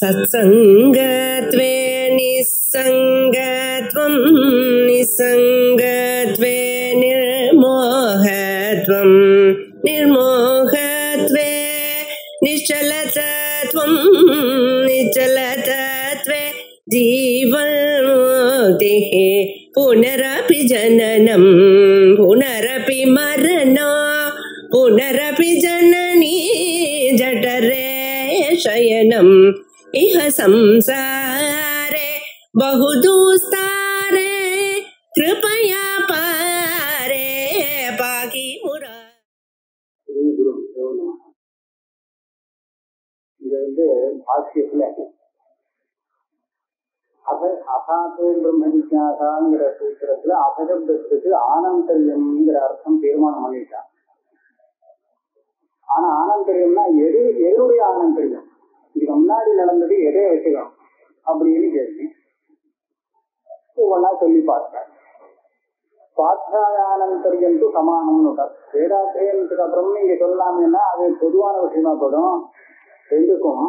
सत्संगत्वे निस्संगत्वं निस्संगत्वे निर्मोहत्वं निर्मोहत्वे निश्चलतत्वं निश्चलतत्वे जीवन्मुक्तिः पुनरपि जननं पुनरपि मरणं पुनरपि जननी जठरे शयनम् इह संसारे बहुदुस्तारे कृपया पारे पाहि मुरा. இது பாஷ்யத்துல அசாதோ பிரம்ம ஜிக்ஞாசாங்கிற சூத்திரத்துல அசப்தத்துக்கு ஆனந்தரியம்ங்கிற அர்த்தம் தீர்மானம் பண்ணிட்டான். ஆனா ஆனந்தரியம்னா எதுடைய ஆனந்தரியம், இதுக்கு முன்னாடி நடந்தது எதை வச்சுக்கணும் அப்படின்னு கேள்வி ஒவ்வொன்னா சொல்லி பார்த்தேன். சுவாத்தியாயானந்தரியம் சமானம்னு வேதாத்திரியத்துக்கு அப்புறம் நீங்க சொல்லலாம்னா அது பொதுவான விஷயமா போடும். ரெண்டுக்கும்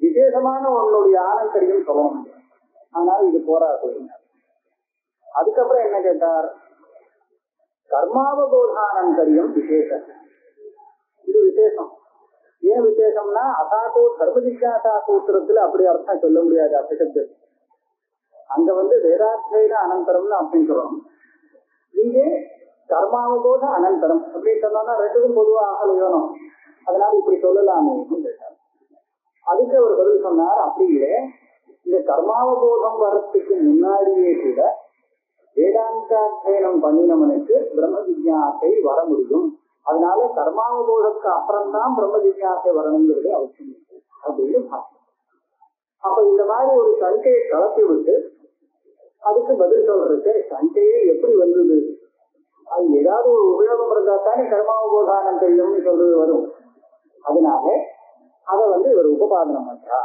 விசேஷமான உன்னுடைய ஆனந்தரியம் சொல்லணும். அதனால இது போராது. அதுக்கப்புறம் என்ன கேட்டார், கர்மாவபோதானந்தரியம் விசேஷம். இது விசேஷம். ஏன் விசேஷம்னா அசாதோ தர்ம ஜிக்ஞாசா சூத்திரத்துல அப்படி அர்த்தம் சொல்ல முடியாது. அசப்து அங்க வேதாத்தியன அனந்தரம்னு அப்படின்னு சொல்லணும். இங்கே கர்மாவபோத அனந்தரம் அப்படின்னு சொன்னோம்னா ரெண்டுக்கும் பொதுவா ஆகல வேணும். அதனால இப்படி சொல்லலாமே கேட்டார். அதுக்கு அவர் பதில் சொன்னார், அப்படி இல்லை, இந்த கர்மாவபோதம் வர்றதுக்கு முன்னாடியே கூட வேதாந்தாத்தியனம் பண்ணினவனுக்கு பிரம்ம ஜிக்ஞாசை வர முடியும். அதனால கர்மாவபோதத்துக்கு அப்புறம்தான் பிரம்ம ஜிக்ஞாசை வரணுங்கிறது அவசியம் அப்படின்னு பாக்கணும். அப்ப இந்த மாதிரி ஒரு சண்டையை கலப்பி விட்டு அதுக்கு பதில் சொல்றதுக்கு சண்டையே எப்படி வந்தது, அது ஏதாவது ஒரு உபயோகம் இருந்தா தானே கர்மாவபோதானம் தெரியும்னு சொல்றது வரும். அதனால அதை இவர் உபபாதனம் பண்றா.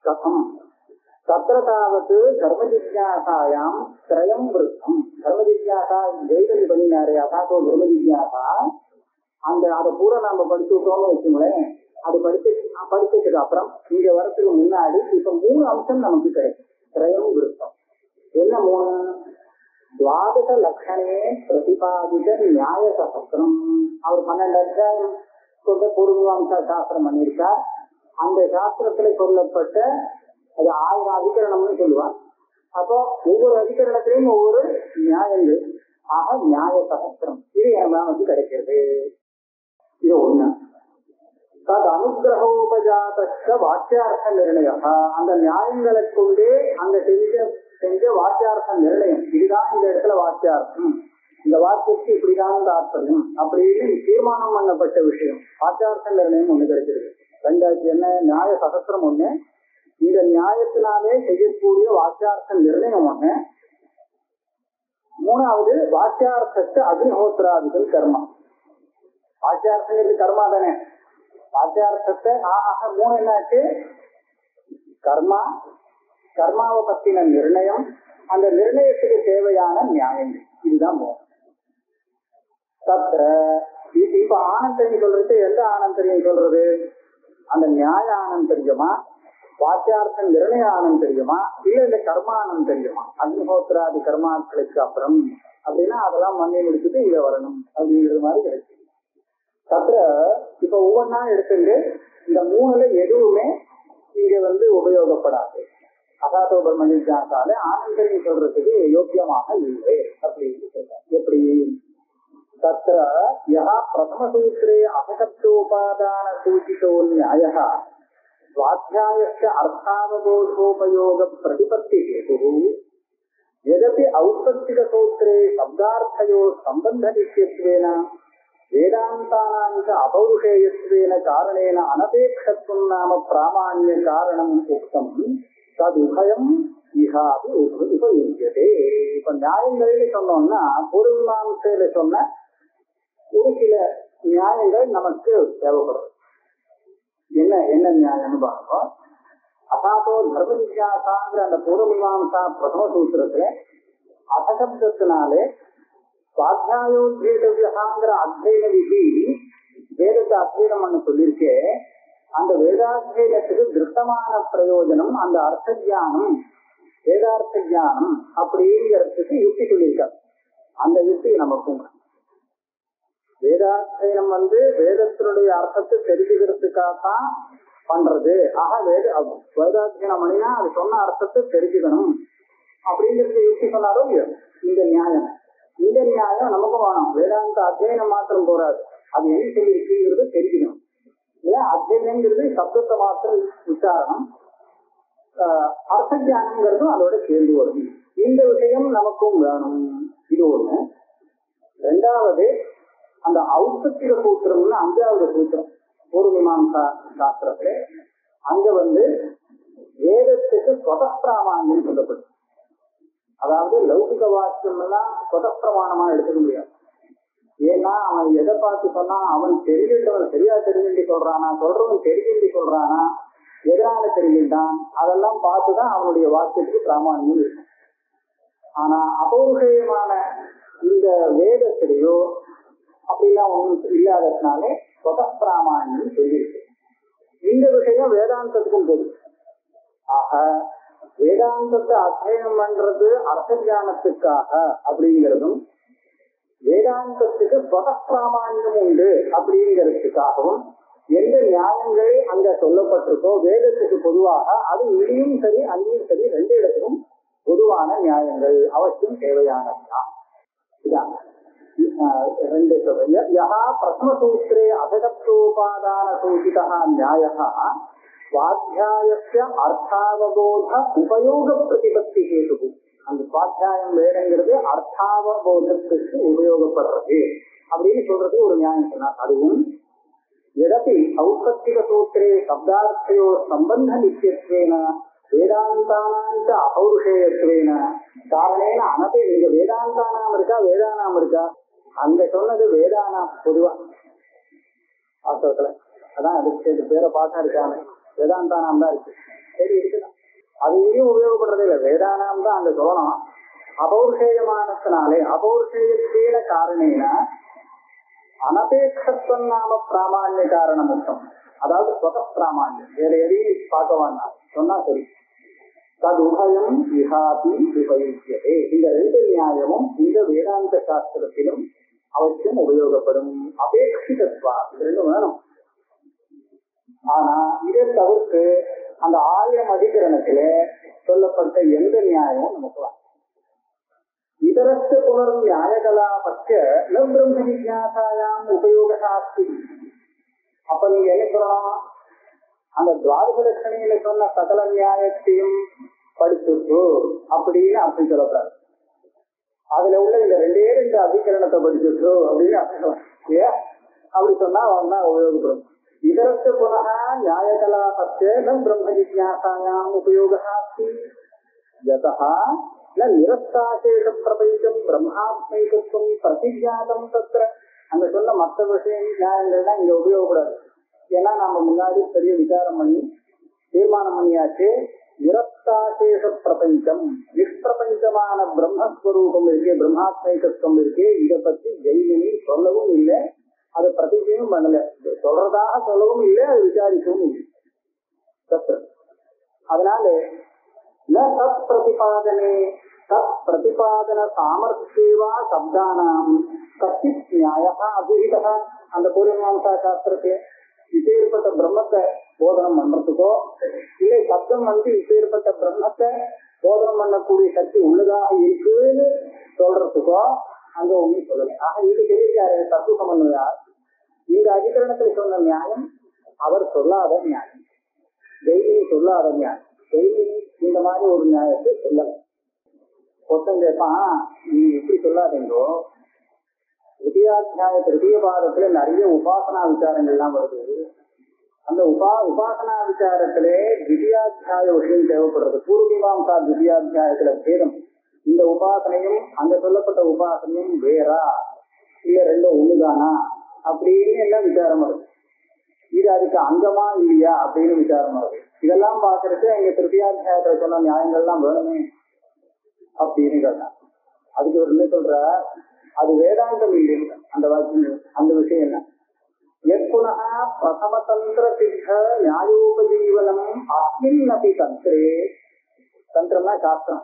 கதம் தத்ரதாவது கர்ம ஜிக்ஞாசாயாம் திரயம் விருத்தம். கர்ம ஜிக்ஞாசா ஜெயிதல் பண்ணினாரு அசாதோ கர்ம ஜிக்ஞாசா. அதை பூரா நாம படிச்சுட்டோம்னு வச்சுங்களேன். அது படிச்சதுக்கு அப்புறம் இங்க வரத்துக்கு முன்னாடி இப்ப 3 அம்சம் நமக்கு கிடைக்கும். திரயம் விருத்தம் என்ன 3? துவாதச லட்சணே பிரதிபாதித நியாய சகஸ்திரம். அவர் 12 அத்தியாயம் கொண்ட பூர்வாம்ச சாஸ்திரம் பண்ணியிருக்கார். அந்த சாஸ்திரத்துல சொல்லப்பட்ட அது 1000 அதிகரணம்னு சொல்லுவார். அப்போ ஒவ்வொரு அதிகரணத்திலையும் ஒவ்வொரு நியாயங்கள். ஆக நியாய சகஸ்திரம் இது நமக்கு கிடைக்கிறது. இது ஒண்ணு. தது அனுகிரகோபஜாத வாக்கியார்த்த நிர்ணயம். அந்த நியாயங்களை கொண்டே அங்க செஞ்ச வாக்கியார்த்த நிர்ணயம். இதுதான் இந்த இடத்துல வாக்கியார்த்தம், இந்த வாக்கியத்துக்கு இப்படிதான் தாற்பயம் அப்படின்னு தீர்மானம் பண்ணப்பட்ட விஷயம். வாக்கியார்த்த நிர்ணயம் ஒண்ணு கிடைக்கிறது. ரெண்டாச்சு என்ன, நியாய சகஸ்திரம் ஒண்ணு. இந்த நியாயத்தினாலே செய்யக்கூடிய வாக்கியார்த்த நிர்ணயம் ஒண்ணு. மூணாவது வாக்கியார்த்தத்து அக்னிஹோத்திராதிகள் கர்மா. வாக்கியார்த்தங்கிறது கர்மா தானே. வாக்கியார்த்தத்தை ஆக 3 என்னாச்சு, கர்மா, கர்மாவை பத்தின நிர்ணயம், அந்த நிர்ணயத்துக்கு தேவையான நியாயங்கள். இதுதான் 3. தத்திர இப்ப ஆனந்தரியம் சொல்றது எந்த ஆனந்தரியம் சொல்றது, அந்த நியாய ஆனந்தரியமா, வாக்கியார்த்த நிர்ணய ஆனந்தரியமா, இல்ல இந்த கர்மானந்தரியமா, அக்னிஹோத்திராதி கர்மாக்களுக்கு அப்புறம் அப்படின்னா அதெல்லாம் மண்ணை முடிச்சுட்டு இங்க வரணும் அப்படிங்கிற மாதிரி கிடைச்சு. தத்திர இப்ப ஒவ்வொன்னா எடுத்துட்டு இந்த 3ல எதுவுமே இங்க உபயோகப்படாது. அசாதோ பிரம்ம ஜிக்ஞாசால ஆனந்தரியம் சொல்றதுக்கு யோக்கியமாக இல்லை அப்படின்னு சொல்றாங்க. எப்படி? தத்திர யா பிரதம சூத்திரே அசப்தோபாதான சூச்சிதோ நியாயः स्वाध्यायस्य अर्थावबोधोपयोग प्रतिपत्ति हेतु यदपि औत्पत्तिक सूत्रे शब्दार्थयो संबंधनित्यत्वेन वेदान्तानाञ्च अपौरुषेयत्वेन कारणेन अनपेक्षत्वं नाम प्रामाण्य कारणम् उक्तम् तदुभयम् इहापि उपयुज्यते. இப்ப நியாயங்கள்னு சொன்னோம்னா பூர்வமீமாம்சையில சொன்ன ஒரு சில நியாயங்கள் நமக்கு தேவைப்படுறது. என்ன என்ன நியாயம்னு பார்ப்போம். அசாதோ தர்ம ஜிக்ஞாசாங்கிற அந்த பூர்வமீமாம்சா பிரதம சூத்திரத்துல அசப்தத்தினாலே சுவாத்தியாயோத்வேதவியகாங்கிற அத்தியன விதி வேதத்தை அத்தியனம் பண்ண சொல்லியிருக்கே, அந்த வேதாத்தியனத்துக்கு திருத்தமான பிரயோஜனம் அந்த அர்த்த ஜானம், வேதார்த்த ஜானம் அப்படிங்கிறதுக்கு யுக்தி சொல்லியிருக்காரு. அந்த யுக்தி நமக்கும் வேதாத்தியனம் வேதத்தினுடைய அர்த்தத்தை தெரிஞ்சுக்கிறதுக்காகத்தான் பண்றது. ஆக வேதாத்தியனம் பண்ணினா அது சொன்ன அர்த்தத்தை தெரிஞ்சுக்கணும் அப்படிங்கிறது யுக்தி சொன்னாலும் இந்த நியாயம், இந்த நியாயம் நமக்கும் வேணும். வேதாந்த அத்தியனம் மாத்திரம் போறாது, அது என்ன சொல்லியிருக்குங்கிறது தெரிஞ்சுக்கணும். ஏன் அத்தியனங்கிறது சப்தத்தை மாத்திரம் விசாரணம், அர்த்த ஜானங்கிறதும் அதோட சேர்ந்து வரும். இந்த விஷயம் நமக்கும் வேணும். இது ஒண்ணு. ரெண்டாவது, அந்த ஔத்சத்திக சூத்திரம்னு 5வது சூத்திரம் ஒரு மீமாம்சா சாஸ்திரத்துல அங்க வேதத்துக்கு ஸ்வதப்பிராமான்யம் சொல்லப்படும். அதாவது லௌகிக வாக்கியம் எல்லாம் ஸ்வதப்பிரமாணமா எடுத்துக்க முடியாது. ஏன்னா அவன் எதை பார்த்து சொன்னா அவன் தெரிஞ்சின்றவன் சரியா தெரிஞ்சுட்டு சொல்றானா, சொல்றவன் தெரிஞ்சுட்டு சொல்றானா, எதனால தெரிஞ்சுட்டான், அதெல்லாம் பார்த்துதான் அவனுடைய வாக்கியத்துக்கு பிராமான்யம் இருக்கும். ஆனா அபௌருஷயமான இந்த வேதத்திலேயோ அப்படிலாம் ஒன்றும் இல்லாததுனால ஸ்வதப்பிராமான்யம் சொல்லியிருக்கு. இந்த விஷயம் வேதாந்தத்துக்கும் போகுது. ஆக வேதாந்தத்தை அத்தியனம் பண்றது அர்த்த ஞானத்துக்காக அப்படிங்கிறதும், வேதாந்தத்துக்கு ஸ்வதப்பிராமான்யம் உண்டு அப்படிங்கிறதுக்காகவும் எந்த நியாயங்கள் அங்க சொல்லப்பட்டிருக்கோ வேதத்துக்கு பொதுவாக, அது இங்கேயும் சரி அங்கேயும் சரி ரெண்டு இடத்துக்கும் பொதுவான நியாயங்கள் அவசியம் தேவையானதுதான். இதான் ரெண்டு சொல்றேன். யஹா பிரதம சூத்திரே அசகத்தோபாதான சூச்சிதா நியாயः ஸ்வாத்தியாயஸ்ய அர்த்தாவபோத உபயோக பிரதிபத்தி ஹேது. அந்த சுவாத்தியாயம் வேதங்கிறது அர்த்தாவபோதத்துக்கு உபயோகப்படுறது அப்படின்னு சொல்றது ஒரு நியாயம் சொன்னார். அதுவும் எதப்பி ஔத்பத்திக சூத்திரே சப்தார்த்தையோ சம்பந்த நித்தியத்வேன வேதாந்தானாந்த அபௌருஷேயத்வேன காரணேன அனதே. இங்க வேதாந்தானாம் இருக்கா வேதானாம் இருக்கா? அங்க சொன்னது வேதானாம் பொதுவா வாஸ்தவத்துல. அதான் அதுக்கு பேரை பார்த்தா இருக்காங்க, வேதாந்தானாம் தான் இருக்கு. சரி இருக்குதான், அது இங்கேயும் உபயோகப்படுறதே இல்லை, வேதானாம் தான் அங்க சொல்லணும். அபௌருஷேயமானத்தினாலே அபௌருஷேயத்தேன காரணேன அனபேட்சத்துவம் நாம பிராமான்ய காரண முக்தம். அதாவது ஸ்வத பிராமான்யம், வேற எதையும் பார்க்க வேண்டாம் சொன்னா சரி. ததுபயம் விஹாபி உபயுஜ்யதே. இந்த ரெண்டு நியாயமும் இந்த வேதாந்த சாஸ்திரத்திலும் அவசியம் உபயோகப்படும். அபேட்சிதத்வா இது ரெண்டும் வேணும். ஆனா இதை தவிர்த்து அந்த 1000 அதிகரணத்தில சொல்லப்பட்ட எந்த நியாயமும் நமக்கு வரும். இதரஸ்ய புனர் நியாயகலாபஸ்ய ந பிரம்ம ஜிஜ்ஞாசாயாம் உபயோகசாஸ்தி. அப்ப நீங்க என்ன சொல்லணும், அந்த துவாதச லட்சணியில சொன்ன சகல நியாயத்தையும் படிச்சுட்டு அப்படின்னு அப்படி சொல்லக்கூடாது. அதுல உள்ள இந்த 2 அதிகரணத்தை படிச்சுட்டு அப்படின்னு அப்படி சொல்லலாம். ஏன் அப்படி சொன்னா அவன் தான் உபயோகப்படும். இதரஸ்ய புனः நியாயகலாபஸ்ய ந பிரம்ம ஜிஜ்ஞாசாயாம் உபயோகசாஸ்தி யதः ந நிரஸ்தாசேஷ பிரபஞ்சம் பிரம்மாத்மைகத்துவம் பிரதிஜாதம் தத்ர. அங்க சொன்ன மற்ற விஷய நியாயங்கள்லாம் இங்க உபயோகப்படாது. ஏன்னா நம்ம முன்னாடி பெரிய விசாரம் பண்ணி தீர்மானம் பண்ணியாச்சு, நிரஸ்தாசேஷ பிரபஞ்சம் நிஷ்பிரபஞ்சமான பிரம்மஸ்வரூபம் இருக்கு, பிரம்மாத்மைகத்துவம் இருக்கு. இதை பத்தி ஜெயினி சொல்லவும் இல்லை, அதை பிரதிஜையும் பண்ணல, சொல்றதாக சொல்லவும் இல்லை, அது விசாரிக்கவும் இல்லை. தத்து அதனால தத் பிரதிபாதனே தத் பிரதிபாதன சாமர்த்தியவா சப்தானாம் கச்சித் நியாயः அபிஹிதः. அந்த பூர்வமீமாம்சா சாஸ்திரத்துல இப்பேற்பட்ட பிரம்மத்தை போதனம் பண்றதுக்கோ இல்லை சப்தம் இப்பேற்பட்ட பிரம்மத்தை போதனம் பண்ணக்கூடிய சக்தி உள்ளதாக இருக்குன்னு சொல்றதுக்கோ அங்க ஒன்றும் சொல்லலை. ஆக இது தெரிவிக்காரு தத்துவ சமன்வயார். இந்த அதிகரணத்தில் சொன்ன நியாயம் அவர் சொல்லாத நியாயம், தெய்வீ சொல்லாத நியாயம். தெய்வீ இந்த மாதிரி ஒரு நியாயத்தை சொல்லலை. ஒருத்தன் கேட்பான், நீங்க எப்படி சொல்லாதீங்கோ, வித்தியாத்தியாய திருத்திய பாதத்துல நிறைய உபாசனா விசாரங்கள்லாம் வருது. அந்த உபாசனா விசாரத்திலே வித்தியாத்தியாய விஷயம் தேவைப்படுறது. பூர்வமீமாம்சா வித்தியாத்தியாயத்துல பேதம். இந்த உபாசனையும் அங்க சொல்லப்பட்ட உபாசனையும் வேறா இல்ல ரெண்டும் ஒண்ணுதானா அப்படின்னு எல்லாம் விசாரம் வருது. இது அதுக்கு அங்கமா இல்லையா அப்படின்னு விசாரம் வருது. இதெல்லாம் பாக்குறது எங்க திருத்தியாத்தியாயத்துல சொன்ன நியாயங்கள்லாம் வேணுமே அப்படின்னு கேட்டான். அதுக்கு ஒரு என்ன சொல்ற, அது வேதாந்தம் இல்லைன்னு அந்த வாக்கியம். அந்த விஷயம் என்ன, यत्पुनः प्रथमतन्त्रसिद्ध न्यायोपजीवनम् अस्मिन्नपि तन्त्रे तन्त्रம்னா சாஸ்திரம்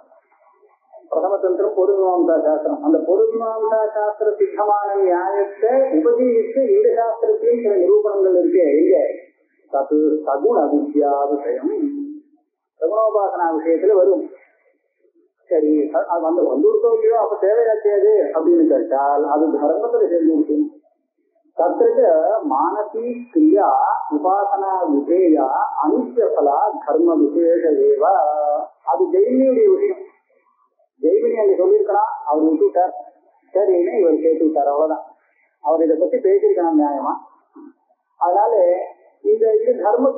பிரதம தந்திரம் பொதுமீமாம்சா சாஸ்திரம் அந்த பொதுமீமாம்சா சாஸ்திர சித்தமான நியாயத்தை உபஜீவித்து இந்த சாஸ்திரத்திலும் சில நிரூபணங்கள் இருக்கு எங்க தது சகுண வித்யா விஷயம் சகுணோபாசனா விஷயத்துல வரும் சரி அது வந்து வந்துருக்கோ இல்லையோ அப்ப தேவையாச்சியாது அப்படின்னு கேட்டால் அது தர்மத்துல சேர்ந்து तत्र मानसी क्रिया उपासना विधेय अनित्यफला धर्म विशेष एव அது ஜெய்மினியுடைய விஷயம் ஜெய்மினி அங்க சொல்லியிருக்கலாம் அவர் விட்டுட்டார் சரின்னு இவர் கேட்டு விட்டார் அவ்வளவுதான் அவர் இதை பத்தி பேசியிருக்கலாம் நியாயமா அதனால இந்த இது தர்ம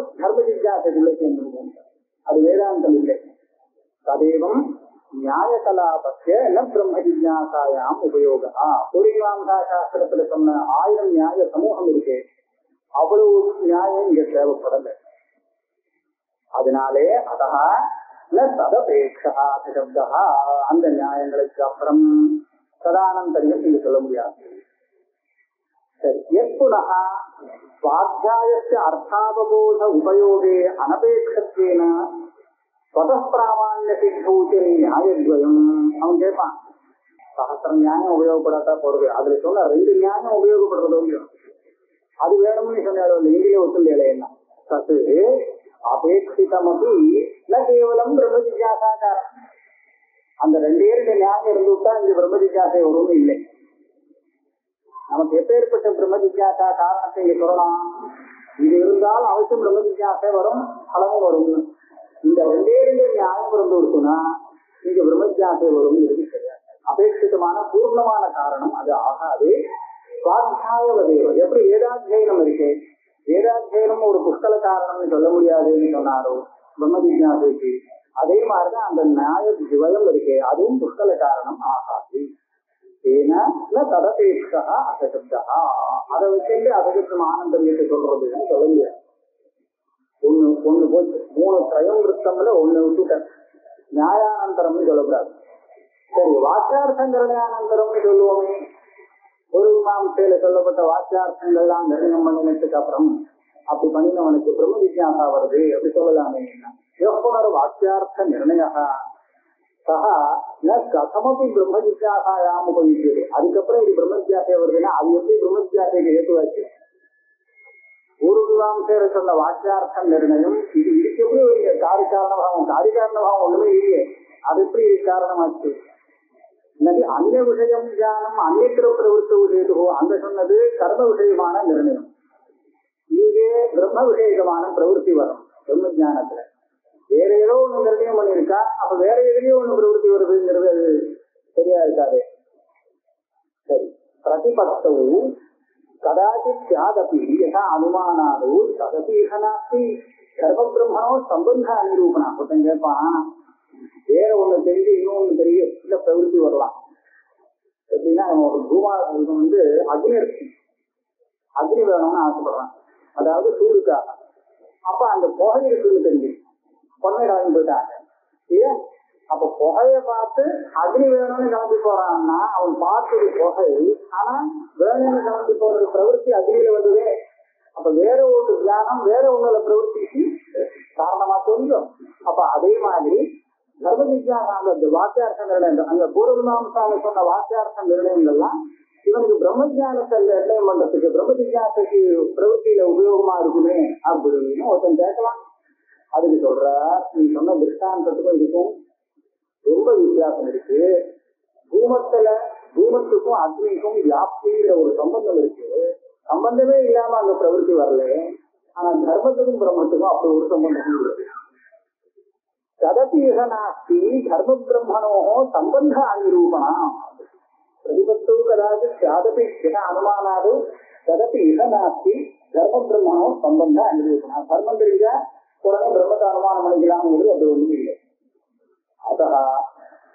ஜிஜ்ஞாசைக்குள்ளே சேர்ந்து அது வேதாந்தம் இல்லை ததேவம் நியாயகலாபத்திய ந பிரம்ம ஜிஜ்ஞாசாயாம் உபயோக பூர்வீமாம்சா சாஸ்திரத்துல சொன்ன 1000 நியாய சமூகம் இருக்கு அவ்வளவு நியாயம் இங்க தேவைப்படல அதனாலே அதா ந ததபேட்சா சப்தா அந்த நியாயங்களுக்கு அப்புறம் சதானந்தரியம் இங்க சொல்ல முடியாது சரி எப்புனः स्वाध्यायस्य अर्थावबोध उपयोगे अनपेक्षत्वेन स्वतःप्रामाण्य सिद्धौचे न्यायद्वयम् அவன் கேட்பான் சகஸ்திரம் நியாயம் உபயோகப்படாட்டா போறது அதுல சொன்ன 2 நியாயம் உபயோகப்படுறதோ இல்லையோ அது வேணும்னு சொன்னாலும் நீங்களே ஒத்துழையில என்ன தத்து அபேட்சிதமபி ந கேவலம் பிரம்ம ஜிஜ்ஞாசாகாரம் அந்த 2 நியாயம் இருந்துட்டா இந்த பிரம்ம ஜிஜ்ஞாசை ஒன்றும் இல்லை நமக்கு எப்பேற்பட்ட பிரம்ம ஜிஜ்ஞாசா காரணத்தை இங்க சொல்லலாம் இது இருந்தால் அவசியம் பிரம்ம ஜிஜ்ஞாசை வரும் பலமும் வரும் இந்த 2 நியாயம் இருந்து இருக்குன்னா இங்க பிரம்ம ஜிஜ்ஞாசை வரும் இது கிடையாது அபேட்சிதமான பூர்ணமான காரணம் அது ஆகாது சுவாத்தியாயவதேவ எப்படி வேதாத்தியனம் இருக்கு வேதாத்தியனம் ஒரு புஷ்கல காரணம்னு சொல்ல முடியாதுன்னு சொன்னாரோ பிரம்ம ஜிஜ்ஞாசைக்கு அதே மாதிரிதான் அந்த நியாய துவயம் இருக்கு அதுவும் புஷ்கல காரணம் ஆகாது ததபேட்சா அசப்தா அதை வச்சுட்டு அசகிருத்தம் ஆனந்தரியத்தை சொல்றதுன்னு சொல்ல முடியாது ஒண்ணு போச்சு 3 திரயம் விருத்தம்ல ஒண்ணு விட்டுட்ட நியாயானந்தரம்னு சொல்லக்கூடாது சரி வாக்கியார்த்தம் நிர்ணயானந்தரம்னு சொல்லுவோமே ஒரு மாம்சையில சொல்லப்பட்ட வாக்கியார்த்தங்கள்லாம் நிர்ணயம் பண்ணினதுக்கு அப்புறம் அப்படி பண்ணினவனுக்கு பிரம்ம ஜிஜ்ஞாசா வருது அப்படி சொல்லலாமே எப்போ வாக்கியார்த்த நிர்ணய சக கதமப்பி பிரம்ம ஜிஜ்ஞாசாயாம் உபயோகிக்கிறது அதுக்கப்புறம் இது பிரம்ம ஜிஜ்ஞாசை வருதுன்னா அது எப்படி பிரம்ம ஜிஜ்ஞாசைக்கு ஏற்றுவாச்சு பூர்வீமாம்சையில சொன்ன வாக்கியார்த்த நிர்ணயம் இது எப்படி ஒரு காரிகாரணபாவம் ஒண்ணுமே இல்லையே அது எப்படி காரணமாச்சு அந்நிய விஷயம் தியானம் அந்நியத்திர பிரவருத்த விஷயத்துக்கோ அங்க சொன்னது கர்ம விஷயமான நிர்ணயம் இங்கே பிரம்ம விஷயமான பிரவருத்தி வரும் பிரம்ம ஜானத்துல வேற ஏதோ ஒண்ணு நிர்ணயம் பண்ணிருக்கா அப்ப வேற எதுலயோ ஒண்ணு பிரவருத்தி வருதுங்கிறது அது சரியா இருக்காது சரி பிரதிபத்தவு கதாச்சித் சியாதபி யதா அனுமானாது ததபி நாஸ்தி கர்ம பிரம்மனோ சம்பந்த அனிரூபணா ஒருத்தன் கேட்பான் வேற ஒண்ணு தெரிஞ்சு இன்னொன்னு தெரியும் இல்ல பிரவருத்தி வரலாம் எப்படின்னா நம்ம ஒரு பூமாவுக்கு வந்து அக்னி வேணும்னு ஆசைப்படுறான் அதாவது சூடுக்காக அப்ப அந்த புகை இருக்குன்னு தெரிஞ்சு பொண்ணை கிளம்பி போயிட்டாங்க ஏன் அப்ப புகைய பார்த்து அக்னி வேணும்னு கிளம்பி போறான்னா அவன் பார்த்தது புகை ஆனா வேணும்னு கிளம்பி போறது பிரவருத்தி அக்னியில வருதே அப்ப வேற ஒரு தியானம் வேற ஒண்ணுல பிரவருத்திக்கு காரணமா தெரியும் அப்ப அதே மாதிரி தர்ம ஜிஜ்ஞாசா அந்த வாக்கியார்த்த நிர்ணயம் அங்க பூர்வீமாம்சாமி சொன்ன வாக்கியார்த்த நிர்ணயங்கள்லாம் இவனுக்கு பிரம்ம ஜானத்தை நிர்ணயம் பண்றதுக்கு பிரம்ம ஜிஜ்ஞாசைக்கு பிரவருத்தியில உபயோகமா இருக்குமே அப்படின்னு ஒருத்தன் கேட்கலாம் அதுக்கு சொல்ற நீ சொன்ன திருஷ்டாந்தத்துக்கும் இதுக்கும் ரொம்ப வித்தியாசம் இருக்கு பூமத்துக்கும் அக்னிக்கும் வியாப்திங்கிற ஒரு சம்பந்தம் இருக்கு சம்பந்தமே இல்லாம அந்த பிரவருத்தி வரல ஆனா தர்மத்துக்கும் பிரம்மத்துக்கும் அப்படி ஒரு சம்பந்தம் இருக்கு ததபீக நாஸ்தி தர்ம பிரம்மனோ சம்பந்த அனிரூபணா பிரதிபத்து கதாச்சி சாதபி அனுமானாது ததபீக நாஸ்தி தர்ம பிரம்மனோ சம்பந்த அனிரூபணா தர்மம் தெரிஞ்சா உடனே பிரம்மத்தை அனுமானம் பண்ணிக்கலாம்ங்கிறது அது ஒண்ணும் இல்லை அத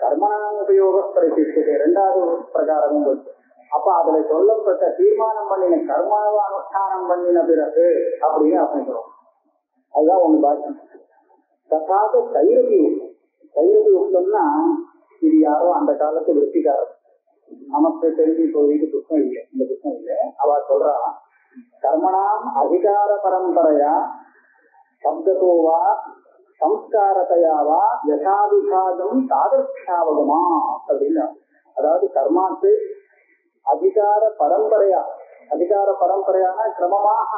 கர்மணாம் உபயோக பரிசிஷ்டத்தை 2வது பிரகாரமும் போச்சு அப்ப அதுல சொல்லப்பட்ட தீர்மானம் பண்ணின கர்மாவை அனுஷ்டானம் பண்ணின பிறகு அப்படின்னு அப்படிங்கிறோம் அதுதான் ஒண்ணு பாக்கி தக்காத தைரவி உக்தம்னா இது யாரோ அந்த காலத்து வெற்றிக்காரர் நமக்கு தெரிஞ்சு இப்போ வீட்டு புத்தகம் இல்லை இந்த புத்தகம் இல்லை அவ சொல்றா கர்மணாம் அதிகார பரம்பரையா சப்தத்தோவா சம்ஸ்காரத்தையாவா யசாவிபாகம் தாதர்ஷாவகமா அப்படின்னா, அதாவது கர்மாக்கு அதிகார பரம்பரையான கிரமமாக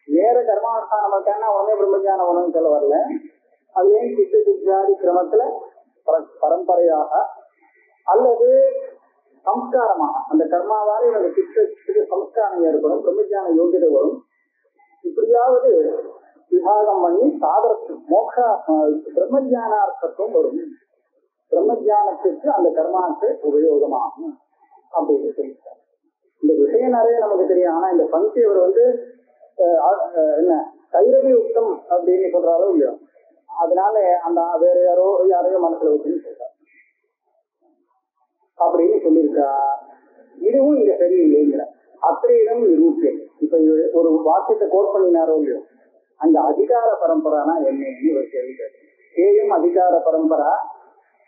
வேற கர்மானுஷ்டானம் இருக்கான்னா உடனே பிரம்மஞானம் ஒண்ணுன்னு சொல்ல வரல. அதுலேயும் சித்த சித்தாதி கிரமத்துல பரம்பரையாக அல்லது சம்ஸ்காரமாக அந்த கர்மாவால எனக்கு சித்த சம்ஸ்காரம் ஏற்படும், பிரம்மஞான யோகியதை வரும். இப்படியாவது விபாகம் பண்ணி சாதர்த்தம் மோட்ச பிரம்மஜானார்த்தத்துவம் வரும். பிரம்மஜானத்துக்கு அந்த கர்மாக்கு உபயோகமாகும் அப்படின்னு சொல்லிட்டார். இந்த விஷயம் நிறைய நமக்கு தெரியும். ஆனா இந்த பங்கி அவர் என்ன கைரவி உத்தம் அப்படின்னு சொல்றாரோ இல்லையோ, அதனால அந்த வேற யாரையோ மனசுல வச்சுன்னு சொல்றாரு அப்படின்னு சொல்லியிருக்கா. இதுவும் இங்க சரியில்லைங்கிற அத்திரையிடம் நிரூபியம். இப்ப ஒரு வாக்கியத்தை கோட் பண்ணினாரோ இல்லையோ, அந்த அதிகார பரம்பரானா என்னன்னு இவர் கேள்வி. ஏயும் அதிகார பரம்பரா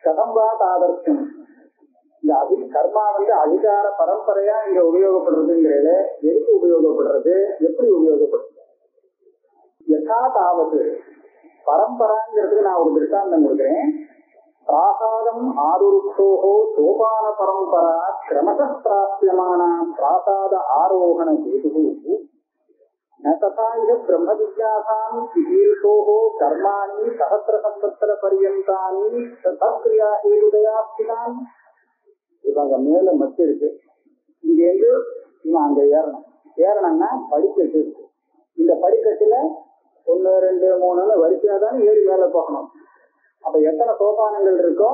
கதம்பா தாதர்ஷம். இந்த கர்மா அதிகார பரம்பரையா இங்க உபயோகப்படுறதுங்கிறத எதுக்கு உபயோகப்படுறது, எப்படி உபயோகப்படுறது? யதாதாவது பரம்பராங்கிறதுக்கு நான் ஒரு திருஷ்டாந்தம் கொடுக்கிறேன். பிராசாதம் ஆருருக்ஷோஹோ சோபான பரம்பரா கிரமச பிராப்யமான பிராசாத ஆரோகண கேது நசாய பிரம்ம ஜிஜ்ஞாசாம் விசீர்ஷோஹோ கர்மாணி சஹஸ்ர சம்பத்சர பர்யந்தானி தத்க்ரியா ஹேதுதயாஸ்திதான். இப்ப அங்க மேல மச்சு இருக்கு, இங்கேருந்து இவன் அங்க ஏறணும்னா படிக்கட்டு இருக்கு. இந்த படிக்கட்டுல 1 2 3 வரிசையா தான் ஏறி மேல போகணும். அப்ப எத்தனை சோபானங்கள் இருக்கோ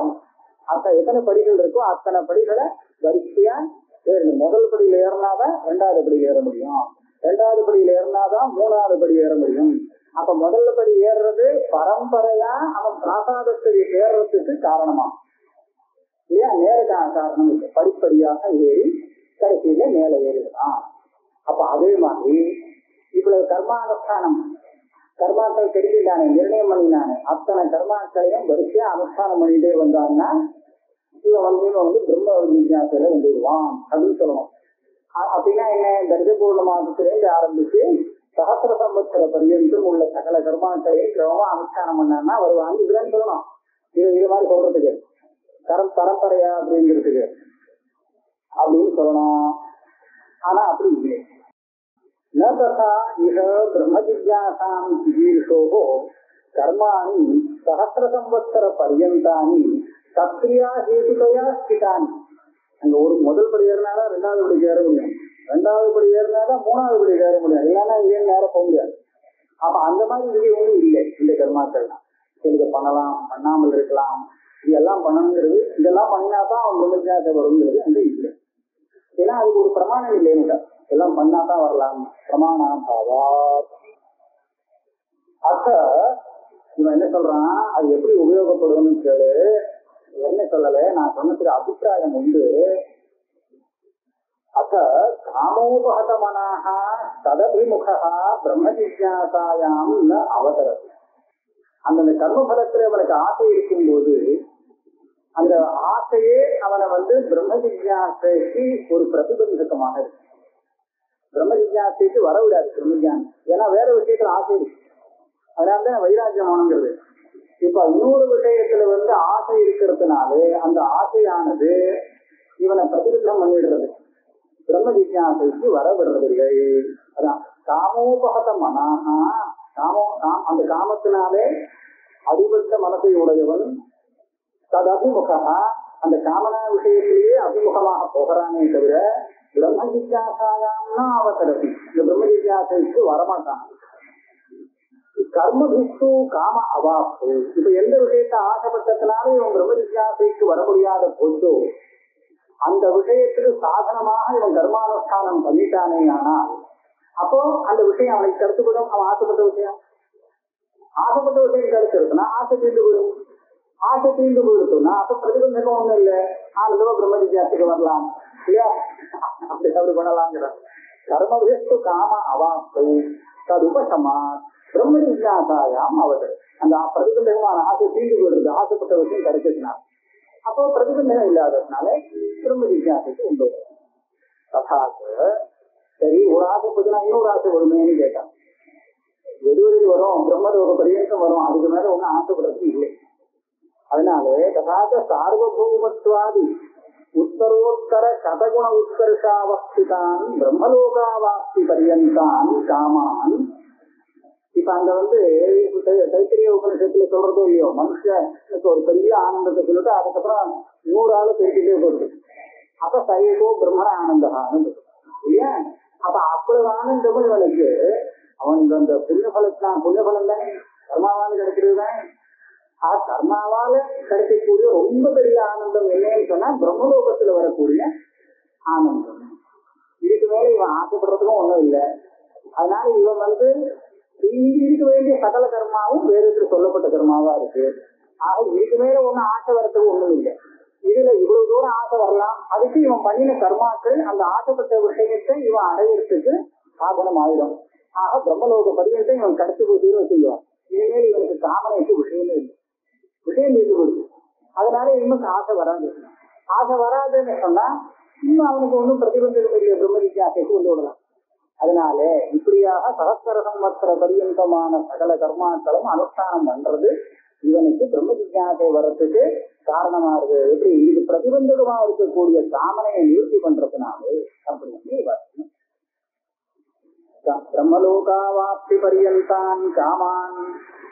எத்தனை படிகள் இருக்கோ அத்தனை படிகளை வரிசையா ஏறணும். முதல் படியில ஏறினாதான் 2வது படியில ஏற முடியும், 2வது படியில ஏறினாதான் 3வது படி ஏற முடியும். அப்ப முதல்ல படி ஏறுறது பரம்பரையா அவன் பிராசாதத்தை ஏறுறதுக்கு காரணமா இல்லையா? நேரக்கான காரணம் இல்லை, படிப்படியாக ஏறி கடைசியில மேல ஏறிடலாம். அப்ப அதே மாதிரி இவ்வளவு கர்மானுஷ்டானம் கர்மாக்கள் தெரிவித்தானே நிர்ணயம் பண்ணினானே அத்தனை கர்மாக்களையும் வரிசையா அனுஷ்டானம் பண்ணிட்டே வந்தாங்கன்னா இவன் பிரம்ம விஜயாசையில வந்துடுவான் அப்படின்னு சொல்லணும். அப்படின்னா என்ன? தரிசபூர்ண மாதத்திலேருந்து ஆரம்பிச்சு சஹஸ்ர சம்பத்சர பர்யந்தம் உள்ள சகல கர்மாக்களையும் கிரமமா அனுஷ்டானம் பண்ணான்னா வருவாங்க. இதுதான் சொல்லணும். இது மாதிரி சொல்றதுக்கு பரம்பரையா அப்படிங்கிறதுக்கு அப்படின்னு சொல்லணும். ஆனா அப்படி இல்லை. நதா இஹ பிரம்ம ஜிஜ்ஞாசாம் ஜீர்ஷோஹோ கர்மாணி சஹஸ்ர சம்பத்சர பர்யந்தானி தத்க்ரியா ஹேதுதயா ஸ்திதானி. அங்க ஒரு முதல் படி ஏறினாதான் 2வது படி ஏற முடியும், 2வது படி ஏறினாதான் 3வது படி ஏற முடியும். இல்லைன்னா இங்கே நேரம் போக முடியாது. அப்ப அந்த மாதிரி இது ஒன்றும் இல்லை. இந்த கர்மாக்கள்லாம் இதை பண்ணலாம், பண்ணாமல் இருக்கலாம், இதெல்லாம் பண்ணணுங்கிறது, இதெல்லாம் பண்ணினாதான் அவன் பிரம்மஜானத்தை வருங்கிறது வந்து இல்லை. ஏன்னா அதுக்கு ஒரு பிரமாணம் இல்லைன்னு எல்லாம் பண்ணாதான் வரலாம். பிரமாணம் இவன் என்ன சொல்றான், அது எப்படி உபயோகப்படுதுன்னு கேளு. என்ன சொல்லல, நான் சொன்னதுக்கு அபிப்பிராயம் உண்டு. காமோபகதமனாக ததபிமுகா பிரம்ம ஜிஜ்ஞாசாயாம் ந அவதரது. அந்த கர்மபலத்துல அவனுக்கு ஆசை இருக்கும்போது அந்த ஆசையே அவனை பிரம்ம ஜிஜ்ஞாசைக்கு ஒரு பிரதிபந்தகமாக இருக்கு. பிரம்ம ஜிஜ்ஞாசைக்கு வரவிடாது பிரம்மஜானம். ஏன்னா வேற விஷயத்துல ஆசை இருக்கு, அதனாலதான் வைராஜ்யமானங்கிறது. இப்ப இன்னொரு விஷயத்துல ஆசை இருக்கிறதுனாலே அந்த ஆசையானது இவனை பிரதிபந்தம் பண்ணிடுறது, பிரம்ம ஜிஜ்ஞாசைக்கு வர விடுறதில்லை. அதான் காமோபகத மனாகா. அந்த காமத்தினாலே அடிபட்ட மனசை உடையவன் தது அபிமுகா, அந்த காமனா விஷயத்திலேயே அபிமுகமாக போகிறானே தவிர பிரம்ம ஜிஜ்ஞாசாயாம்னா அவசரதி, இந்த பிரம்ம ஜிஜ்ஞாசைக்கு வரமாட்டான். கர்மபிஸ்து காம அவாப்பு. இப்ப எந்த விஷயத்தை ஆசைப்பட்டதுனால இவன் பிரம்ம ஜிஜ்ஞாசைக்கு வர முடியாத போச்சோ அந்த விஷயத்துக்கு சாதனமாக இவன் கர்மானுஷ்டானம் பண்ணிட்டானே. ஆனால் அப்போ அந்த விஷயம் அவனுக்கு கருத்துப்படும். அவன் ஆசைப்பட்ட விஷயம் கருத்துருக்குன்னா ஆசை தீர்ந்து போயிடும். ஆசை தீர்ந்து போயிடுச்சுன்னா அப்ப பிரதிபந்தகம் ஒண்ணும் இல்லை, ஆனந்தமா பிரம்ம ஜிஜ்ஞாசைக்கு வரலாம் இல்லையா? அப்படி பண்ணலாங்கிற கர்மபிஸ்து காம அவாப்பு ததுபசமா பிரம்ம ஜிஜ்ஞாசாயாம் அவர்கள். அந்த பிரதிபந்தகமான ஆசை தீர்ந்து போயிடுது, ஆசைப்பட்ட விஷயம் கிடைச்சதுனால. அப்போ பிரதிபந்தகம் இல்லாததுனால பிரம்ம ஜிஜ்ஞாசைக்கு உண்டு. ததாக சரி, ஒரு ஆசை போச்சுன்னா இன்னொரு ஆசை வருமேன்னு கேட்டான். எது வரும், பிரம்மலோக பரியந்தம் வரும், அதுக்கு மேல ஒன்னும் ஆசைப்படுறதுக்கு இல்லை. அதனால ததாச்ச சார்வபௌமத்வாதி உத்தரோத்தர சதகுண உத்கர்ஷாவஸ்திதான் பிரம்மலோகாவாப்தி பரியந்தான் காமான். இப்ப அங்க தைத்திரிய உபனிஷத்துல சொல்றதோ இல்லையோ, மனுஷனுக்கு ஒரு பெரிய ஆனந்தத்தை சொல்லிட்டு அதுக்கப்புறம் 100 ஆளு பேசிட்டே போடுது. அப்ப சைவோ பிரம்மண ஆனந்தான்னு இல்லையா? அப்ப அவ்வளவு ஆனந்தமும் இவனுக்கு அவனுக்கு அந்த புண்ணியபலம் தானே கர்மாவால கிடைக்கிறதுதான். கர்மாவால கிடைக்கக்கூடிய ரொம்ப பெரிய ஆனந்தம் என்னன்னு சொன்னா பிரம்மலோகத்துல வரக்கூடிய ஆனந்தம். இதுக்கு மேல இவன் ஆசைப்படுறதுக்கும் ஒண்ணும் இல்லை. அதனால இவன் இருக்க வேண்டிய சகல கர்மாவும் வேதத்தில் சொல்லப்பட்ட கர்மாவா இருக்கு. ஆக இதுக்கு மேல ஒண்ணு ஆசை வரத்துக்கு ஒண்ணும் இல்லை. இதுல இவ்வளவு தூரம் ஆசை வரலாம். அதுக்கு இவன் பண்ணின கர்மாக்கள் அந்த ஆசைப்பட்ட விஷயத்தை இவன் அடையிறதுக்கு சாதனம் ஆயிடும். ஆக பிரம்மலோக பரியத்தை இவன் கடைசி போட்டு செய்வான். இனிமேல் இவனுக்கு காமனைக்கு விஷயமே இல்லை, விஷயம் இருக்கு. அதனால இவனுக்கு ஆசை வராது. ஆசை வராதுன்னு சொன்னா இன்னும் அவனுக்கு ஒன்றும் பிரதிபந்தம் இல்லை, பிரம்ம ஜிக்ஞாசைக்கு கொண்டு விடலாம். அதனால இப்படியாக சகஸ்ர சம்வத்சர பரியந்தமான சகல கர்மாக்களும் அனுஷ்டானம் பண்றது இவனுக்கு பிரம்ம ஜிக்ஞாசை வர்றதுக்கு காரணமா இருக்கு. எப்படி இதுக்கு பிரதிபந்தகமா இருக்கக்கூடிய காமனையை நிவர்த்தி பண்றதுனாலே அப்படின்னு பிரம்மலோகாவாப்தி பரியந்தான் காமான்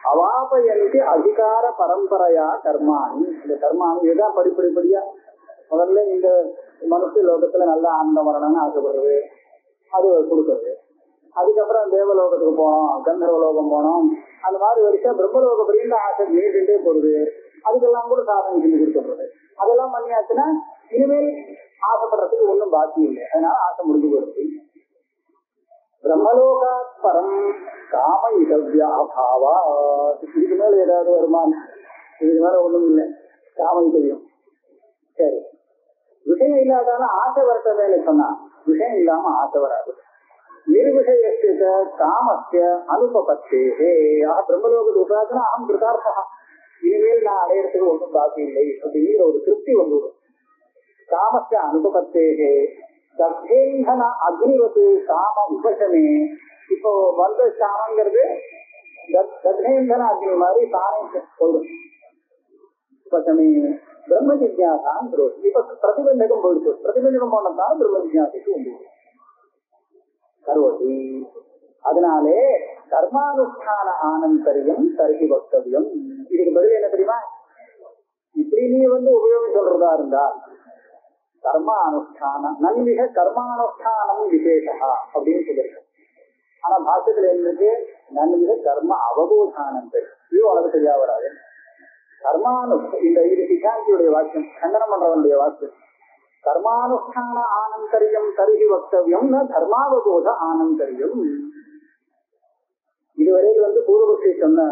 அவாபயந்தி அதிகார பரம்பரையா கர்மானி. இந்த கர்மானி இதுதான் படிப்படிப்படியா முதல்ல இந்த மனுஷ லோகத்துல நல்ல ஆனந்தம் வரணும்னு ஆசைப்படுறது, அது கொடுக்கறது. அதுக்கப்புறம் தேவலோகத்துக்கு போனோம், கந்தர்வலோகம் போனோம், அந்த மாதிரி வரைக்கும் பிரம்மலோக பரியந்த ஆசை நீண்டுட்டே போடுது. அதுக்கெல்லாம் கூட சாதனை செஞ்சு கொடுத்துடுறது. அதெல்லாம் பண்ணியாச்சுன்னா இனிமேல் ஆசைப்படுறதுக்கு ஒன்றும் பாக்கி இல்லை. அதனால ஆசை முடிஞ்சு போடுது. பிரம்மலோகா பரம் காம இதவ்யாபாவா. இதுக்கு மேல ஏதாவது வருமானம்? இதுக்கு மேல ஒண்ணும் இல்லை, காம இதவியம். சரி, விஷயம் இல்லாதாலும் ஆசை வரட்டவேன்னு சொன்னா விஷயம் இல்லாம ஆசை வராது. நிர்விஷயஸ்ய காமஸ்ய அனுபபத்தே. பிரம்மலோகத்து உபாசனா அகம் கிருதார்த்தா, இனிமேல் நான் அடையறதுக்கு ஒன்றும் பாக்கி இல்லை அப்படிங்கிற ஒரு திருப்தி வந்துடும். காமஸ்ய அனுபபத்தே தத்தேந்தன அக்னிவத்து காம உபசமே. இப்போ வந்த காமங்கிறது தத்தேந்தன அக்னி மாதிரி தானே சொல்லும். உபசமே பிரம்ம ஜிக்ஞாசான் புரோஹி. இப்ப பிரதிபந்தகம் போயிடுச்சு. பிரதிபந்தகம் போனதால பிரம்ம ஜிக்ஞாசைக்கு உண்டு கரோதி. அதனாலே கர்மானுஷ்டான ஆனந்தரியம் தருகி வக்தவியம். இதுக்கு பதில் என்ன தெரியுமா? இப்படி நீ உபயோகம் சொல்றதா இருந்தால் கர்மானுஷ்டானம் நன்மிக கர்மானுஷ்டானம் விசேஷா அப்படின்னு சொல்லியிருக்க. ஆனா பாஷத்துல இருந்துட்டு நன்மிக கர்ம அவபோதானம் இது வளர்ந்து சரியா வராது. இந்த இது சித்தாந்தியுடைய வாக்கியம், கண்டனம் பண்றவனுடைய வாக்கியம். கர்மானுஷ்டான ஆனந்தரியம் தருகி வக்தவியம் ந தர்மாவபோத ஆனந்தரியம். இதுவரையில் பூர்வபக்ஷி சொன்ன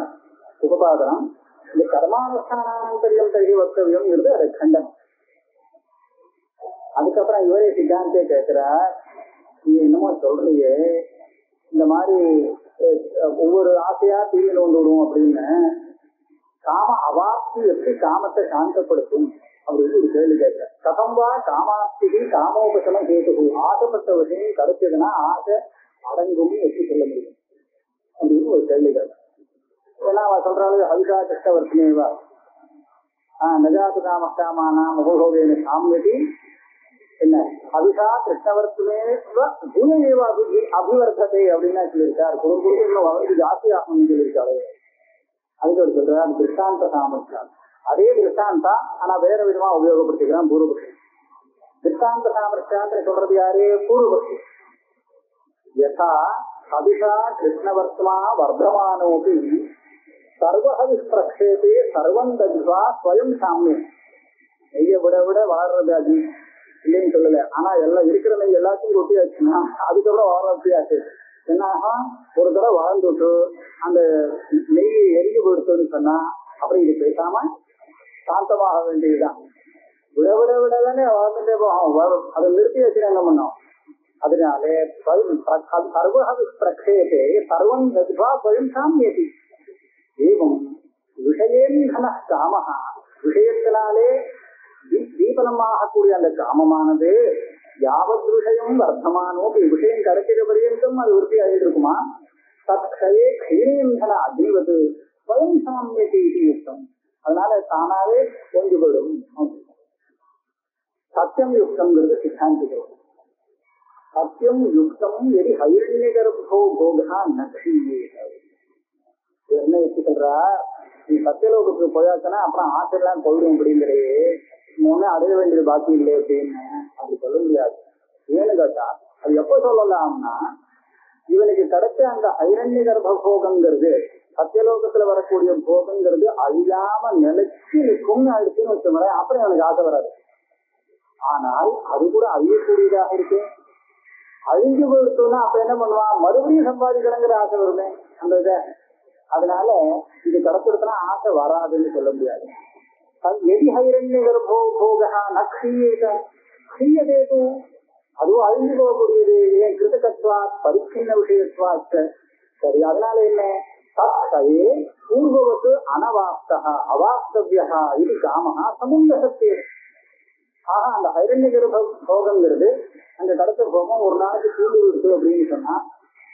உபபாதனம். இந்த கர்மானுஷ்டான ஆனந்தரியம் தருகி வக்தவியம் அது கண்டனம். அதுக்கப்புறம் இவரே சித்தாந்தே கேட்கிற, நீ என்னமோ சொல்றியே இந்த மாதிரி ஒவ்வொரு ஆசையா தீவிர கொண்டு விடுவோம் அப்படின்னு, காம அவாப்தி எப்படி காமத்தை சாந்தப்படுத்தும் அப்படின்னு ஒரு கேள்வி கேட்க. கதம்பா காமாப்தி காமோபசம கேட்டு ஆசைப்பட்ட விஷயம் கிடைச்சதுன்னா ஆசை அடங்கும் எப்படி சொல்ல முடியும் அப்படின்னு ஒரு கேள்வி கேட்க. ஏன்னா அவ சொல்றாரு ஹவிஷா கிருஷ்ணவர்த்தினேவா நஜாத்து காமஸ்தாமானா முகோகேன சாமியதி. என்ன ஹவிஷா கிருஷ்ணவர்த்தினே பூமியேவா அபிவர்த்தத்தை அப்படின்னா சொல்லியிருக்காரு. குடும்பம் இன்னும் அவருக்கு ஜாஸ்தி ஆகணும்னு சொல்லியிருக்காரு. அதுக்கு ஒரு சொல்றாரு திருஷ்டாந்த சாமர்த்தியம். அதே திருஷ்டாந்தா ஆனா வேற விதமா உபயோகப்படுத்திக்கிறான் பூர்வபக்ஷி. திருஷ்டாந்த சாமர்த்தியான்னு சொல்றது யாரு? பூர்வபக்ஷி. யதா ஹவிஷா கிருஷ்ணவர்த்தமா வர்த்தமானோபி சர்வஹவிஷ்பிரக்ஷேபே சர்வம் தத்வா ஸ்வயம் சாமியம். நெய்ய விட விட வளர்றது அது இல்லைன்னு சொல்லல. ஆனா எல்லாம் இருக்கிற நெய் எல்லாத்தையும் ரொட்டியாச்சுன்னா அதுக்கப்புறம் வளர்ச்சியாச்சு. என்னாகா ஒரு தடவை வளர்ந்துட்டு அந்த நெய் எரிஞ்சு போயிடுச்சுன்னு சொன்னா அப்புறம் இது பேசாம சாந்தமாக வேண்டியதுதான். விட விட விட தானே வளர்ந்துட்டே போகும். அதை நிறுத்தி வச்சு என்ன பண்ணோம்? அதனாலே சர்வஹவிஷ்பிரக்ஷேபே சர்வம் தத்வா ஸ்வயம் சாமியதி. ஏவம் விஷயேந்தன காமஹா, விஷயத்தினாலே தீபனமாகக்கூடிய அந்த காமமானது யாவத் விஷயம் வர்த்தமானோ விஷயம் கிடைக்கிற பரியந்தம் அது விருத்தி ஆகிட்டு இருக்குமா தற்கயே க்ஷீரேந்தன அக்னிவது ஸ்வயம் சாமியத்தை யுக்தம். அதனால தானாவே கொஞ்சு போயிடும். சத்தியம் யுக்தம்ங்கிறது சித்தாந்திகள். சத்தியம் யுக்தம் எரி ஹைரண்ய கர்ப்போ போகா நக்ஷியே. என்ன வச்சு சொல்றா, நீ சத்தியலோகத்துக்கு போயாச்சுன்னா அப்புறம் ஆசைலாம் போயிடும் அப்படிங்கிறே, ஒண்ணு அடைய வேண்டியது பாக்கி இல்லை அப்படின்னு அப்படி சொல்ல முடியாது. ஏன்னு கேட்டா அது எப்ப சொல்லலாம்னா, இவனுக்கு கிடைச்ச அந்த ஹைரண்ய கர்ப்ப போகங்கிறது சத்தியலோகத்துல வரக்கூடிய போகங்கிறது அழியாம நிலைச்சு நிற்கும்னு ஆயிடுச்சுன்னு வச்சுக்கோங்களேன், அப்புறம் எனக்கு ஆசை வராது. ஆனால் அது கூட அழியக்கூடியதாக இருக்கு. அழிஞ்சு போயிட்டோம்னா அப்ப என்ன பண்ணுவான், மறுபடியும் சம்பாதிக்கணுங்கிற ஆசை வருமே அந்த இதை. அதனால இது கிடைச்சிருச்சுன்னா ஆசை வராதுன்னு சொல்ல முடியாது. எதி ஹைரண்ய கர்ப்போ போகா நக்ஷீயதேது, அதுவும் அழிஞ்சு போகக்கூடியது. ஏன் கிருதகத்வா பரிச்சின்ன விஷயத்வாச்ச. சரி, அதனால என்ன, தற்கயே பூர்வவத்து அனவாப்தா அவாப்தவ்யா இது காமஹா சமுல்லசத்தே. ஆஹா, அந்த ஹைரண்ய கர்ப்ப போகங்கிறது அந்த கடத்த போகம் ஒரு நாளைக்கு தூண்டி விடுத்து அப்படின்னு சொன்னா,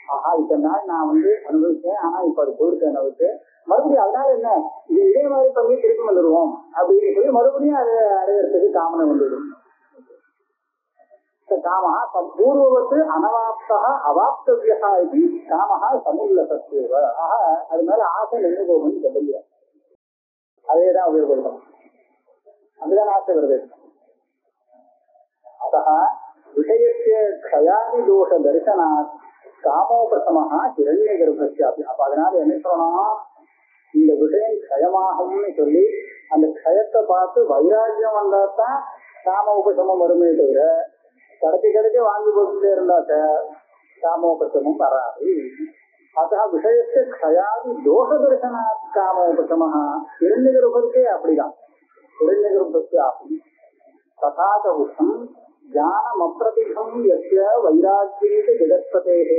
ஆஹா இத்தனை நாள் நான் அனுபவிச்சேன், ஆனா இப்ப அது போயிட்டு அனுபவிச்சு மறுபடியும் அதனால என்ன இது இதே மாதிரி பண்ணி திருப்பி வந்துடுவோம் அப்படின்னு சொல்லி மறுபடியும் அதை அடையிறதுக்கு காமனை வந்துடும். காமஹா பூர்வவத்து அனவாப்தா அவாப்தவ்யா இது காமஹா சமுல்லசத்தேவ. ஆஹா, அது மேல ஆசை நின்று போகும்னு சொல்ல முடியாது. அதேதான் உபயோகப்படும். அதுதான் ஆசை வருது. அத்தः விஷயस्य க்ஷயாதி தோஷ தரிசனாத் காமோபசமஹா ஹிரண்ய கர்ப்பஸ்யாபி. அப்ப அதனால என்ன சொல்லணும், இந்த விஷயம் க்ஷயமாகும்னு சொல்லி அந்த க்ஷயத்தை பார்த்து வைராக்கியம் வந்தாத்தான் காம உபசமம் வருமே தவிர கிடைக்க வாங்கி போட்டுட்டே இருந்தாக்க காமோபசமும் வராது. அத்தः விஷயस्य க்ஷயாதி தோஷ தரிசனாத் காமோபசமஹா ஹிரண்ய கர்ப்பஸ்யே அப்படிதான். ஹிரண்ய கர்ப்பஸ்யாபி ததாத உஷம் ஞானம் அப்பிரதிகம் யஸ்ய வைராக்கியேன ஜெகத்பதேஹ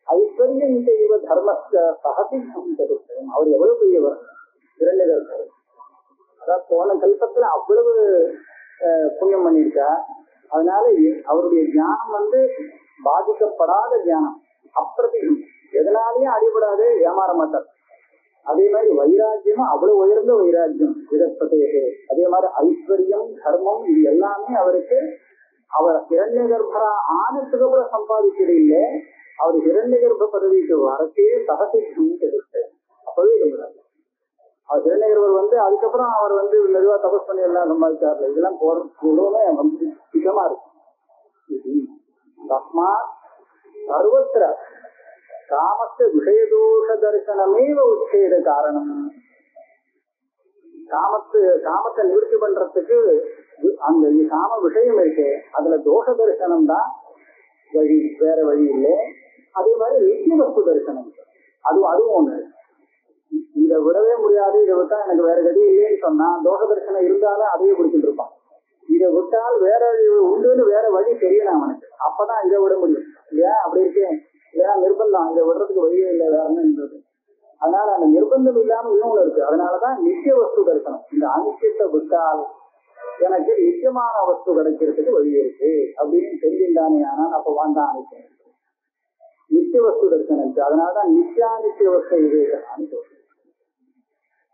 ஐஸ்வர்யம் செய்வ தர்மஸ்ய சஹசித்தம் சதுர்த்தம். அவர் எவ்வளவு பெரியவர் ஹிரண்ய கர்ப்பர். அதாவது போன கல்பத்துல அவ்வளவு புண்ணியம் பண்ணியிருக்கா. அதனால அவருடைய ஞானம் பாதிக்கப்படாத ஞானம், அப்பிரதிகம், எதனாலையும் அடிபடாது, ஏமாற மாட்டார். அதே மாதிரி வைராக்கியமும் அவ்வளவு உயர்ந்த வைராக்கியம் ஜெகத்பதேஹ. அதே மாதிரி ஐஸ்வர்யம் தர்மம் இது எல்லாமே அவருக்கு அவர் ஹிரண்ய கர்ப்பரா ஆனதுக்கு அப்புறம் சம்பாதிக்கிறது இல்லை, அவர் ஹிரண்ய கர்ப்ப பதவிக்கு வரச்சே சகசித்தம் கிடைச்சு அப்பவே இருக்கிறார். அவர் ஹிரண்ய கர்ப்பர் அதுக்கப்புறம் அவர் மெதுவா தபஸ் பண்ணி எல்லாம் சம்பாதிச்சார்ல. இதெல்லாம் போறதுமே சுத்தமா இருக்கு. தஸ்மாத் சர்வத்திர காமத்தை விஷயதோஷ தரிசனமேவ உச்சேத காரணம். காமத்தை நிவர்த்தி பண்றதுக்கு அந்த காம விஷயம் இருக்கு, அதுல தோஷ தரிசனம் தான் வழி, வேற வழி இல்லை. அதே மாதிரி நித்திய வஸ்து தரிசனம், அதுவும் ஒண்ணு. இதை விடவே முடியாது, இதை விட்டா எனக்கு வேற கதி இல்லைன்னு சொன்னா தோஷ தரிசனம் இருந்தாலும் அதையே குடிச்சுட்டு இருப்பான். இதை விட்டால் வேற உண்டுன்னு வேற வழி தெரியல அவனுக்கு, அப்பதான் இதை விட முடியும். இல்லையா, அப்படி இருக்கேன் இல்லையா, நிர்பந்தம், இதை விடுறதுக்கு வழியே இல்லை வேறன்னு. அதனால அந்த நிர்பந்தம் இல்லாம இன்னொன்னு இருக்கு. அதனாலதான் நித்திய வஸ்து தரிசனம். இந்த அனித்தியத்தை விட்டால் எனக்கு நிச்சயமான வஸ்து கிடைக்கிறதுக்கு வழி இருக்கு அப்படின்னு தெரிஞ்சுட்டானே. ஆனால் அப்ப வாந்தான் அனித்தியம், நித்திய வஸ்து தரிசனம். அதனாலதான் நித்தியானித்திய வஸ்து இது.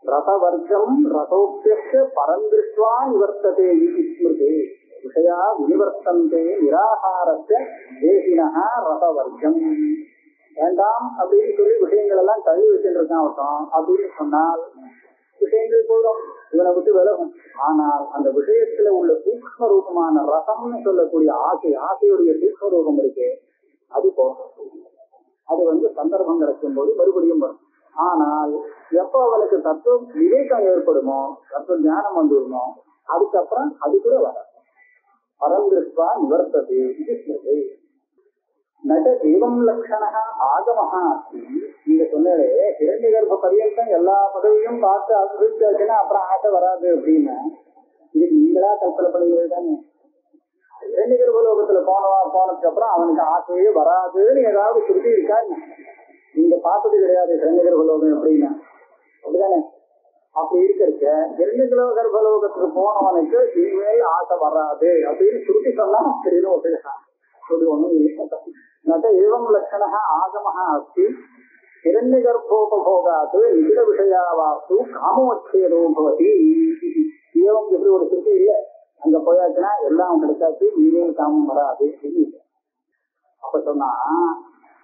ரசவர்க்கம் ரசோப்பிய பரந்திருஷ்டுவா நிவர்த்ததே ஸ்மிருதே விஷயா வினிவர்த்தந்தே நிராகாரத்தை தேசினஹா ரசவர்க்கம். வேண்டாம் அப்படின்னு சொல்லி விஷயங்கள் எல்லாம் தள்ளி வச்சுட்டு இருக்கான் ஒருத்தன் அப்படின்னு சொன்னால் விஷயங்கள் போதும், இவனை விட்டு விலகும். ஆனால் அந்த விஷயத்துல உள்ள சூக்ஷ்ம ரூபமான ரசம்னு சொல்லக்கூடிய ஆசையுடைய சூக்ஷ்ம ரூபம் இருக்கு, அது போகும். அது சந்தர்ப்பம் கிடைக்கும் போது மறுபடியும் வரும். ஆனால் எப்ப அவனுக்கு தத்துவ விவேகம் ஏற்படுமோ, தத்துவ ஞானம் வந்துடுமோ, அதுக்கப்புறம் அது கூட வர பரந்திருஷ்டுவா நிவர்த்ததே இது ஸ்மிருதி. நட ஏவம் லட்சணா ஆகமஹா அஸ்தி. நீங்க சொன்னதே ஹிரண்ய கர்ப்ப பரியந்தம் எல்லா பதவியும் பார்த்து அனுபவிச்சாச்சுன்னா அப்புறம் ஆசை வராது அப்படின்னு இது நீங்களா கல்பனை பண்ணுகிறது தானே. ஹிரண்ய கர்ப்ப லோகத்துல போனதுக்கு அப்புறம் அவனுக்கு ஆசையே வராதுன்னு ஏதாவது சுருட்டி இருக்கா? நீங்க பார்த்தது கிடையாது ஹிரண்ய கர்ப்ப லோகம் எப்படின்னா, அப்படிதானே? அப்படி இருக்க 2 கிலோ கர்ப்பலோகத்துக்கு போனவனுக்கு இனிமேல் ஆசை வராது அப்படின்னு சுருட்டி சொன்னா தெரியும் ஒண்ணும் இல்லை. ஏவம் லட்சண ஆகமஹ அஸ்தி இரண்டு கர்ப்போபோகாது நிகிட விஷயாவாசு காமோச்சேதோ பவதி. ஏவம் எப்படி ஒரு சுருட்டி இல்லை, அங்க போயாச்சுன்னா எல்லாம் கிடைச்சாச்சு, இனிமேல் காமம் வராது. அப்ப சொன்னா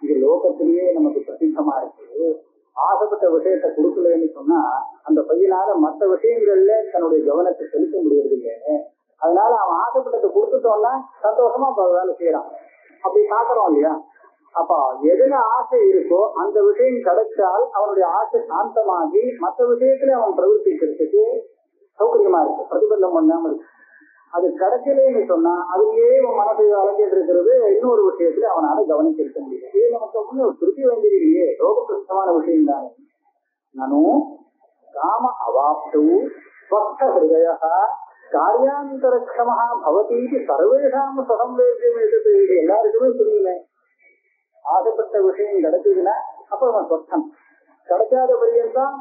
இது லோகத்திலேயே நமக்கு பிரசித்தமா இருக்கு. ஆசைப்பட்ட விஷயத்தை கொடுக்கலன்னு சொன்னா அந்த பையனால மற்ற விஷயங்கள்ல தன்னுடைய கவனத்தை செலுத்த முடியறது இல்லை. அதனால அவன் ஆசைப்பட்டதை கொடுத்துட்டோம்னா சந்தோஷமா வேலை செய்யறான். அப்படி பாக்குறோம் இல்லையா? அப்ப எதுல ஆசை இருக்கோ அந்த விஷயம் கிடைச்சால் அவனுடைய ஆசை சாந்தமாகி மற்ற விஷயத்துல அவன் பிரவர்த்திக்கிறதுக்கு சௌகரியமா இருக்கு, பிரதிபந்தம் பண்ணாம இருக்கு. அது கிடைக்கலன்னு சொன்னா அதுலயே அவன் மனசை அலைஞ்சிட்டு இருக்கிறது, இன்னொரு விஷயத்துல அவனால கவனிக்க இருக்க முடியும். இது நமக்கு ஒண்ணு திருப்பி வேண்டியது இல்லையே, லோக பிரசித்தமான விஷயம் தானே. நானும் காம அவாப்து ஸ்வஸ்த ஹிருதய காரியாந்தரக்ஷமா பவதி சர்வேஷாம் சதம்வேத்தியம் எடுத்து எல்லாருக்குமே புரியுமே. ஆசைப்பட்ட விஷயம் கிடைச்சதுன்னா அப்ப அவன் சொத்தம், கிடைக்காத பரியந்தான்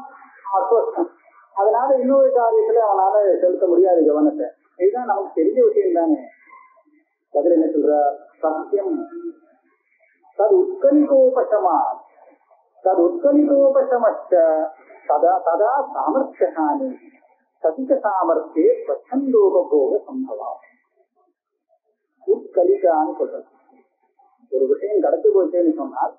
அஸ்வஸ்தம். அதனால இன்னொரு காரியத்துல அவனால செலுத்த முடியாது கவனத்தை. இதுதான் நமக்கு தெரிஞ்ச விஷயம் தானே. பதில் என்ன சொல்ற? சத்தியம் தது உத்கலிதோபசமா தது உத்கலிதோபசமச்ச ததா ததா சாமர்த்தியானி சதிக சாமர்த்தியே பிரச்சண்டோபோக சம்பவா. உத்கலிதான்னு சொல்றது ஒரு விஷயம் கிடைச்சு போச்சேன்னு சொன்னால்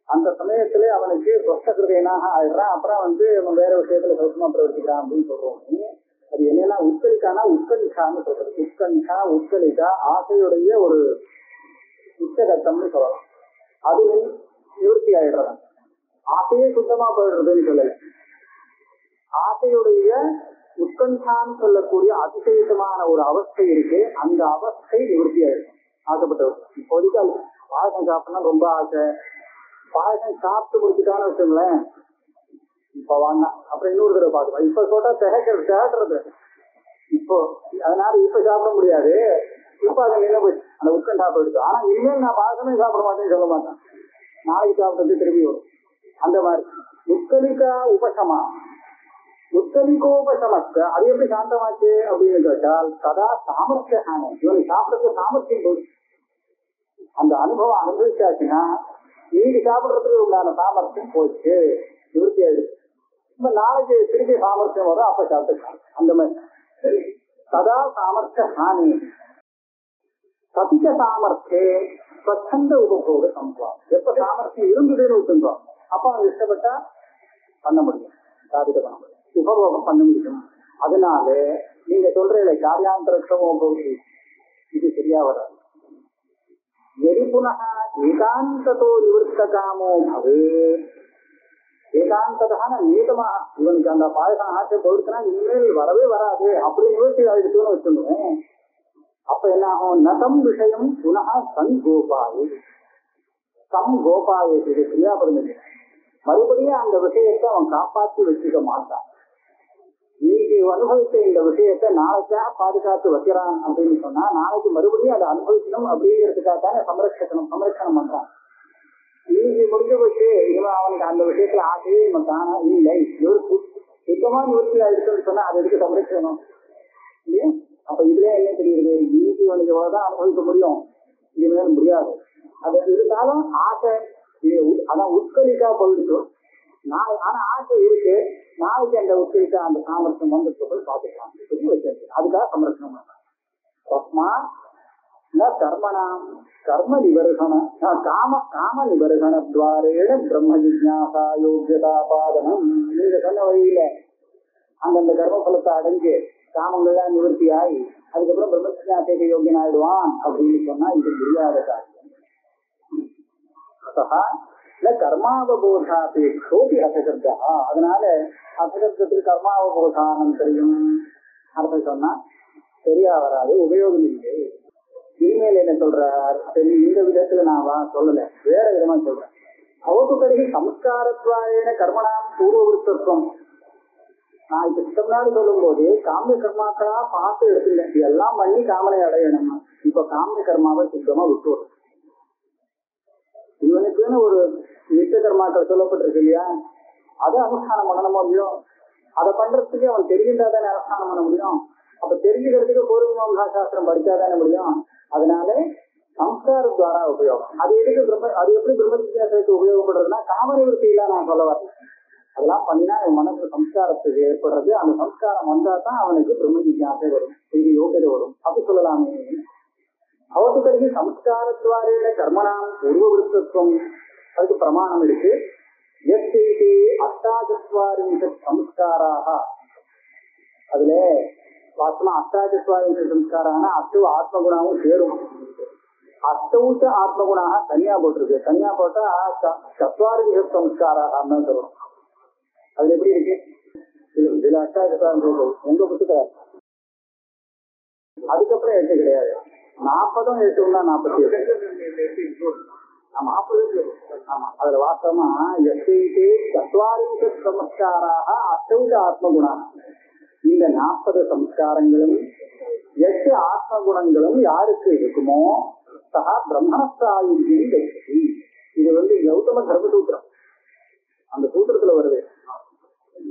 அந்த சமயத்துல அவனுக்கு சொஸ்தகிருதனாக ஆயிடுறான். அப்புறம் அவன் வேற விஷயத்துல சௌசமா பிரவர்த்திக்கிறான் அப்படின்னு சொல்றோம். அது என்னன்னா உத்கலிக்கானா உத்கலிக்கான்னு சொல்றது. உத்கலிகா உத்கலிகா ஆசையுடைய ஒரு உச்சகட்டம்னு சொல்லலாம். அது நிவர்த்தி ஆயிடுறான். ஆசையே சுத்தமா போயிடுறதுன்னு சொல்லல, ஆசையுடைய உத்கண்டான்னு சொல்லக்கூடிய அதிசயமான ஒரு அவஸ்தை இருக்கு, அந்த அவஸ்தை நிவர்த்தி ஆயிடும். ஆசைப்பட்டவர் இப்போதைக்கு பாயசம் சாப்பிடணும் ரொம்ப ஆசை, பாயசம் சாப்பிட்டு முடிச்சுட்டான்னு வச்சுங்களேன், இப்ப வாங்க அப்புறம் இன்னொரு தடவை பாக்கலாம், இப்ப சொல்றா திகட்டுறது இப்போ, அதனால இப்ப சாப்பிட முடியாது, இப்ப அதை நின்று போய் அந்த உட்கண்டா போயிடுச்சு. ஆனா இனிமேல் நான் பாயசமே சாப்பிட மாட்டேன்னு சொல்ல மாட்டேன், நாளைக்கு சாப்பிட்டது திரும்பி வரும். அந்த மாதிரி உத்கலிகா உபசமா உத்கலிகோபசமஸ்த அது எப்படி சாந்தமாச்சு அப்படின்னு கேட்டால் சதா சாமர்த்தியான இவனுக்கு சாப்பிடறது சாமர்த்தியம் போயிடுச்சு. அந்த அனுபவம் அனுபவிச்சாச்சுன்னா நீங்க சாப்பிடுறதுக்கு உண்டான சாமர்த்தியம் போயிடுச்சு, நிவர்த்தி ஆயிடுச்சு. இப்ப நாளைக்கு திருப்பி சாமர்த்தியம் வரும், அப்ப சாப்பிட்டுக்கலாம். அந்த மாதிரி சதா சாமர்த்திய ஹானி சதிக சாமர்த்தியே ஸ்வச்சந்த உபபோக சம்பவம். எப்ப சாமர்த்தியம் இருந்ததுன்னு விட்டுருந்தோம் அப்ப அவன் இஷ்டப்பட்டா பண்ண முடியும், சாதிக்க பண்ண முடியும், உபபோகம் பண்ண முடியும். அதனால நீங்க சொல்ற காரியாந்தரக்ஷமோ போகுது, இது சரியா வராது. எரி புனः ஏகாந்ததோ நிவர்த்த காமோ பவே ஏகாந்ததான நீதமா இவனுக்கு அந்த பாயசம் ஆசை போயிடுச்சுன்னா இனிமேல் வரவே வராது அப்படி நிவர்த்தி ஆயிடுச்சுன்னு வச்சுருவேன். அப்ப என்ன ஆகும்? நதம் விஷயம் புனः சங்கோபாயி சங்கோபாயி இது கிரியாபதம். மறுபடியும் அந்த விஷயத்தை அவன் காப்பாற்றி வச்சுக்க மாட்டான். இன்னைக்கு அனுபவித்த இந்த விஷயத்தை நாளைக்காக பாதுகாத்து வைக்கிறான் அப்படின்னு சொன்னா நாளைக்கு மறுபடியும் அதை அனுபவிக்கணும் அப்படிங்கிறதுக்காக தானே சம்ரட்சணம் பண்றான். இன்னைக்கு முடிஞ்ச போச்சு, இவன் அவனுக்கு அந்த விஷயத்துல ஆசையே இவன் தானா இல்லை, சுத்தமா நிவர்த்தி ஆயிடுச்சுன்னு சொன்னா அது எதுக்கு சம்ரட்சணம் இல்லையா? அப்ப இதுல என்ன தெரியுது? இன்னைக்கு இவனுக்கு எவ்வளவுதான் அனுபவிக்க முடியும், இனிமேல் முடியாது. அது இருந்தாலும் ஆசை அதான் உட்கலிக்கா போயிடுச்சு. ஆனா ஆசை இருக்கு, நாளைக்கு அந்த உட்கலிக்கா அந்த சாமர்த்தியம் வந்துட்டு போய் பார்த்துக்கலாம் வச்சிருக்கு. அதுக்காக சம்ரட்சணம் பண்றான். கர்மணாம் கர்ம நிவர்கண காம நிவர்கண துவாரேன பிரம்ம ஜிஜ்ஞாசா யோகியதா பாதனம். நீங்க சொன்ன வழியில அந்தந்த கர்ம பலத்தை அடைஞ்சு காமங்கள்லாம் நிவர்த்தி ஆகி அதுக்கப்புறம் பிரம்ம ஜிஜ்ஞாசைக்கு யோகியன் ஆயிடுவான் அப்படின்னு சொன்னா இது முடியாத காரியம். கர்மாவபோதாபேட்சோபி அசகர்தா. அதனால அசகர்தத்துக்கு கர்மாவபோதானம் தெரியும் அர்த்தம் சொன்னா சரியா வராது, உபயோகம் இல்லை. இனிமேல் என்ன சொல்றார்? சரி, இந்த விதத்துல நான் சொல்லல, வேற விதமா சொல்றேன். அவக்கு பிறகு சம்ஸ்காரத்வாயன கர்மணாம் பூர்வவிருத்தத்துவம். நான் இப்ப முன்னாடி சொல்லும் போது காமிய கர்மாக்களா பார்த்து எடுத்துங்க, இதெல்லாம் பண்ணி காமனை அடையணும். இப்ப காமிய கர்மாவை சுத்தமா விட்டுரும். இவனுக்குன்னு ஒரு நித்திய கர்மாக்கள் சொல்லப்பட்டிருக்கு இல்லையா, அதை அனுஷ்டானம் பண்ணணுமோ இல்லையோ, அதை பண்றதுக்கு அவன் தெரிஞ்சிருந்தாதானே அனுஷ்டானம் பண்ண முடியும். அப்ப தெரிஞ்சுக்கிறதுக்கு பூர்வ மீமாம்சா சாஸ்திரம் படிச்சாதானே முடியும். அதனால சம்ஸ்கார துவாரா உபயோகம். அது எதுக்கு அது எப்படி பிரம்ம ஜிக்ஞாசைக்கு உபயோகப்படுறதுன்னா காமனை விருத்தியெல்லாம் நான் சொல்ல வரேன். அதெல்லாம் பண்ணினா அவன் மனசு சம்ஸ்காரத்துக்கு ஏற்படுறது. அந்த சம்ஸ்காரம் வந்தா தான் அவனுக்கு பிரம்ம ஜிக்ஞாசை வரும், இது யோகியதை வரும். அப்படி சொல்லலாமே. அவத்து தருகி சம்ஸ்காரத்வாரேன கர்மணாம் பூர்வவிருத்தத்துவம், அதுக்கு பிரமாணம் இருக்கு. எஸ்தே அஷ்டாச்சத்வாரிம்ச சம்ஸ்காராக, அதுல வாஸ்தவமா அஷ்டாச்சத்வாரிம்ச சம்ஸ்காரான அஷ்டவ ஆத்மகுணாவும் சேரும். அஷ்டவுச்ச ஆத்மகுணாக தனியா போட்டிருக்கு. தனியா போட்டா சத்வாரிம்ச சம்ஸ்காராக சொல்லணும். அதுல எப்படி இருக்கு? இதுல அஷ்டாச்சத்வாரம் உங்க புத்தக அதுக்கப்புறம் 8 கிடையாது. 40 8 47. ஆமா ஆமா. அதுல வாஸ்தவமா எஸ்ஐதே சத்வாரிம்ச சம்ஸ்காராக அஷ்டவுச்ச ஆத்மகுணா, இந்த 40 சம்ஸ்காரங்களும் 8 ஆத்ம குணங்களும் யாருக்கு இருக்குமோ சகா பிரம்மணஸ்தாயுஜி. இது கௌதம தர்மசூத்திரம், அந்த சூத்திரத்துல வருது.